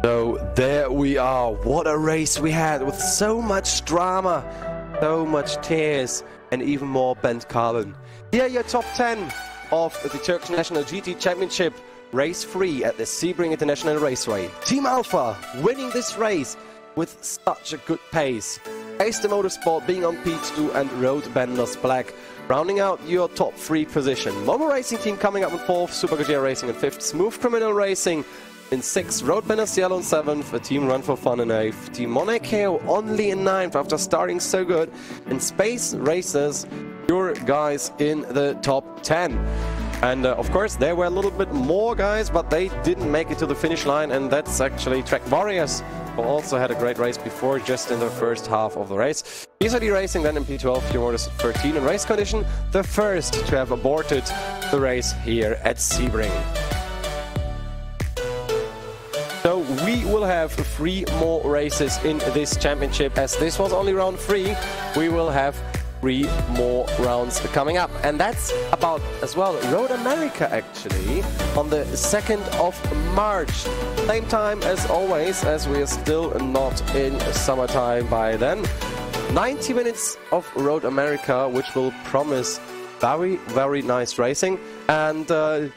So there we are. What a race we had with so much drama, so much tears, and even more bent carbon. Here are your top 10 of the Turkish National GT Championship. Race 3 at the Sebring International Raceway. Team Alpha winning this race with such a good pace. Ace the Motorsport being on P2 and Road Benders Black rounding out your top 3 position. Momo Racing Team coming up in 4th, Super Gajera Racing in 5th, Smooth Criminal Racing in 6th, Road Benders Yellow in 7th, a Team Run for Fun in 8th, Team KO only in 9th after starting so good, and Space Racers, your guys in the top 10. And of course, there were a little bit more guys, but they didn't make it to the finish line, and that's actually Track Warriors, who also had a great race before, just in the first half of the race. BSOD Racing then in P12, Pure Motors 13 in Race Condition, the first to have aborted the race here at Sebring. So we will have 3 more races in this championship. As this was only round 3, we will have 3 more rounds coming up, and that's about as well Road America actually on the 2nd of March, same time as always, as we are still not in summertime by then. 90 minutes of Road America, which will promise very, very nice racing. And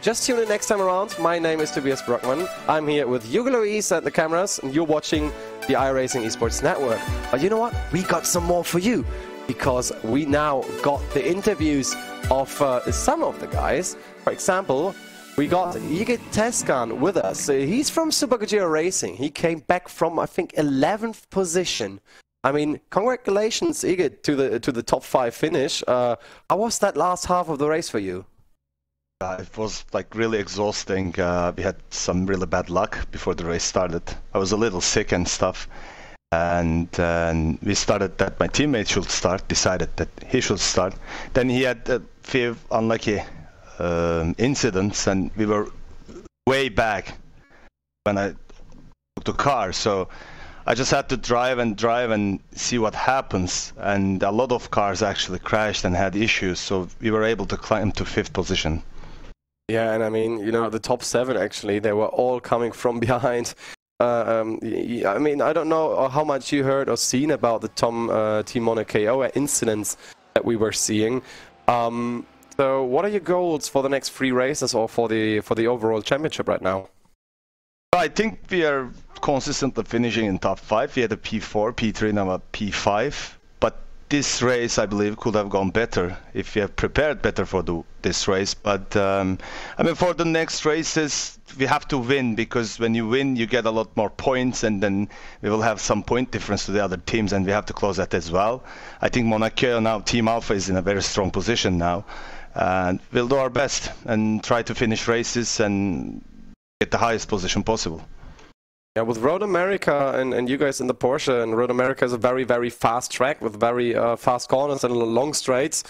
just tune in next time around. My name is Tobias Brockmann. I'm here with Hugo Luis at the cameras, and you're watching the iRacing Esports Network. But you know what? We got some more for you, because we now got the interviews of some of the guys. For example, we got Igor Teskan with us. He's from Super Gajera Racing. He came back from, I think, 11th position. I mean, congratulations, Igor, to the top 5 finish. How was that last half of the race for you? It was like really exhausting. We had some really bad luck before the race started. I was a little sick and stuff. And we started that my teammate should start, decided that he should start. Then he had a few unlucky incidents, and we were way back when I took the car. So I just had to drive and see what happens. And a lot of cars actually crashed and had issues. So we were able to climb to 5th position. Yeah, and I mean, you know, the top 7 actually, they were all coming from behind. I mean, I don't know how much you heard or seen about the Team KO incidents that we were seeing. So what are your goals for the next 3 races or for the overall championship right now? I think we are consistently finishing in top 5. We had a P4, P3, now a P5. But this race, I believe, could have gone better if we have prepared better for this race. But I mean, for the next races, we have to win, because when you win, you get a lot more points, and then we will have some point difference to the other teams, and we have to close that as well. I think Monaco now, Team Alpha is in a very strong position now, and we'll do our best and try to finish races and get the highest position possible. Yeah, with Road America and you guys in the Porsche, and Road America is a very, very fast track with very fast corners and long straights.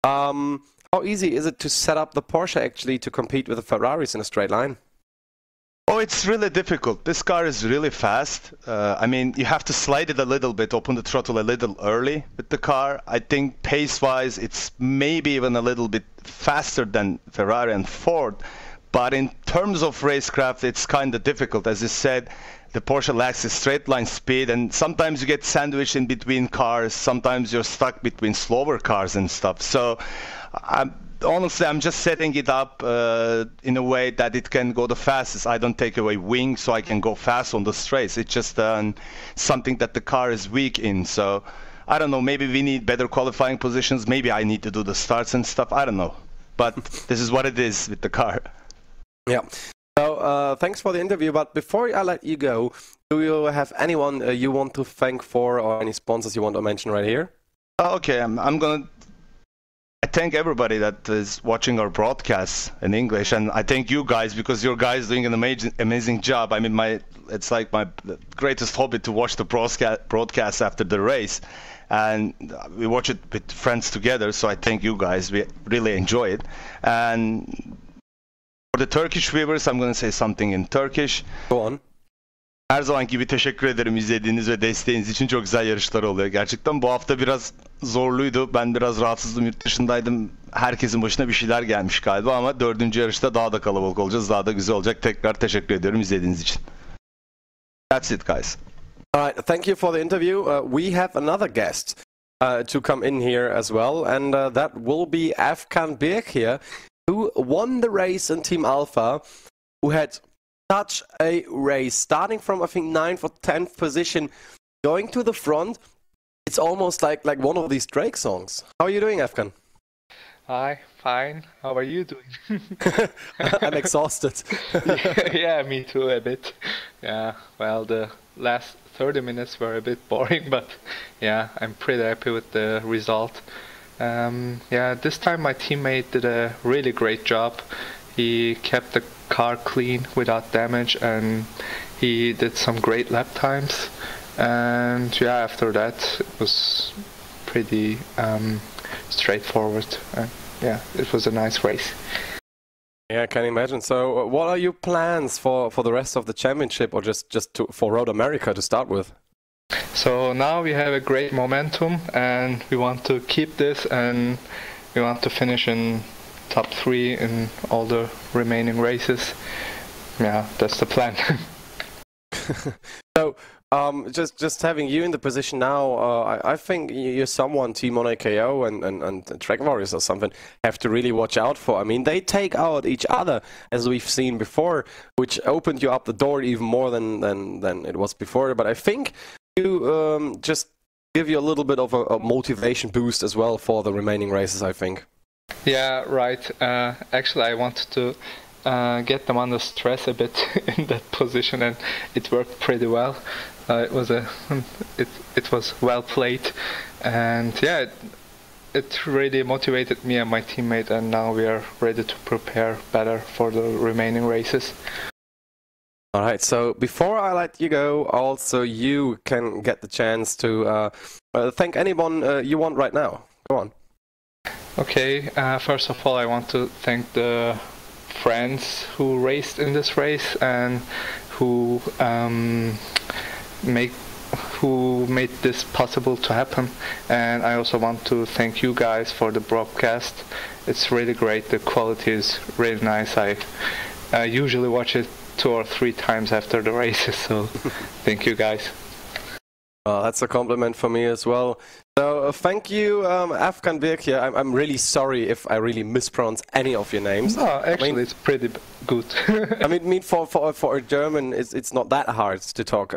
How easy is it to set up the Porsche actually to compete with the Ferraris in a straight line? Oh, it's really difficult. This car is really fast. I mean, you have to slide it a little bit, open the throttle a little early with the car. I think pace-wise, it's maybe even a little bit faster than Ferrari and Ford. But in terms of racecraft, it's kind of difficult. As you said, the Porsche lacks a straight line speed, and sometimes you get sandwiched in between cars. Sometimes you're stuck between slower cars and stuff. So honestly, I'm just setting it up in a way that it can go the fastest. I don't take away wing, so I can go fast on the straights. It's just something that the car is weak in. So I don't know, maybe we need better qualifying positions. Maybe I need to do the starts and stuff. I don't know. But this is what it is with the car. Yeah. So So thanks for the interview, but before I let you go, do you have anyone you want to thank for, or any sponsors you want to mention right here? Okay, I thank everybody that is watching our broadcasts in English, and I thank you guys because you guys doing an amazing job. I mean, it's like my greatest hobby to watch the broadcast after the race, and we watch it with friends together. So I thank you guys. We really enjoy it. And for the Turkish viewers, I'm going to say something in Turkish. Go on. Her zamanki gibi teşekkür ederim izlediğiniz ve desteğiniz için. Çok güzel yarışlar oluyor gerçekten. Bu hafta biraz zorluydu. Ben biraz rahatsızdım, yurt dışındaydım. Herkesin başına bir şeyler gelmiş galiba ama 4. yarışta daha da kalabalık olacağız. Daha da güzel olacak. Tekrar teşekkür ediyorum izlediğiniz için. That's it, guys. All right, thank you for the interview. We have another guest to come in here as well, and that will be Afkan Birk here, who won the race in Team Alpha, who had such a race, starting from I think 9th or 10th position, going to the front. It's almost like one of these Drake songs. How are you doing, Afkan? Hi, fine. How are you doing? I'm exhausted. Yeah, me too, a bit. Yeah, well, the last 30 minutes were a bit boring, but yeah, I'm pretty happy with the result. Yeah, this time my teammate did a really great job. He kept the car clean without damage, and he did some great lap times. And yeah, after that it was pretty straightforward. Yeah, it was a nice race. Yeah, I can imagine. So what are your plans for the rest of the championship, or just for Road America to start with? So now we have a great momentum, and we want to keep this, and we want to finish in top 3 in all the remaining races. Yeah, that's the plan. So just having you in the position now, I think you're someone Team on AKO and Track Warriors or something have to really watch out for. I mean, they take out each other, as we've seen before, which opened you up the door even more than it was before. But I think you just give you a little bit of a motivation boost as well for the remaining races, I think. Yeah, right. Actually, I wanted to get them under stress a bit in that position, and it worked pretty well. It was well played, and yeah, it really motivated me and my teammate, and now we are ready to prepare better for the remaining races. All right, so before I let you go, also you can get the chance to thank anyone you want right now. Go on. Okay, first of all, I want to thank the friends who raced in this race and who made this possible to happen. And I also want to thank you guys for the broadcast. It's really great. The quality is really nice. I usually watch it 2 or 3 times after the races, so thank you guys. That's a compliment for me as well. So thank you, Afkan Birk here. I'm really sorry if I really mispronounce any of your names. No, actually, it's pretty good. I mean, for a German, it's not that hard to talk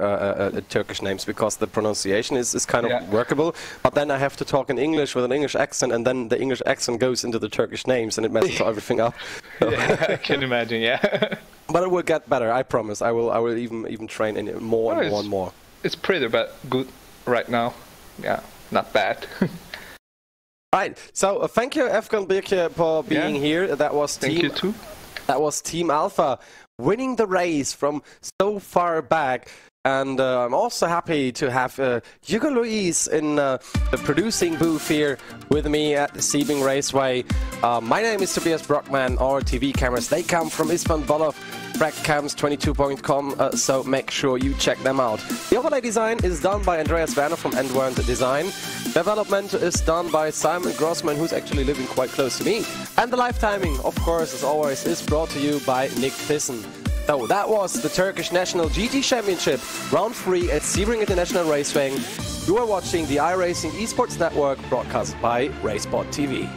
Turkish names because the pronunciation is kind of workable. But then I have to talk in English with an English accent, and then the English accent goes into the Turkish names, and it messes everything up. Yeah, I can imagine. Yeah. But it will get better. I promise. I will even train in it more and more. It's pretty good right now. Yeah, not bad. Right. So thank you, Afkan Birk, for being here. That was Thank you too. That was Team Alpha winning the race from so far back. And I'm also happy to have Hugo Luis in the producing booth here with me at the Sebring Raceway. My name is Tobias Brockman. Our TV cameras, they come from Isvan Bolov, trackcams22.com, so make sure you check them out. The overlay design is done by Andreas Werner from Endwand Design. Development is done by Simon Grossman, who's actually living quite close to me. And the live timing, of course, as always, is brought to you by Nick Thyssen. So that was the Turkish National GT Championship, round 3 at Sebring International Raceway. You are watching the iRacing Esports Network broadcast by Racebot TV.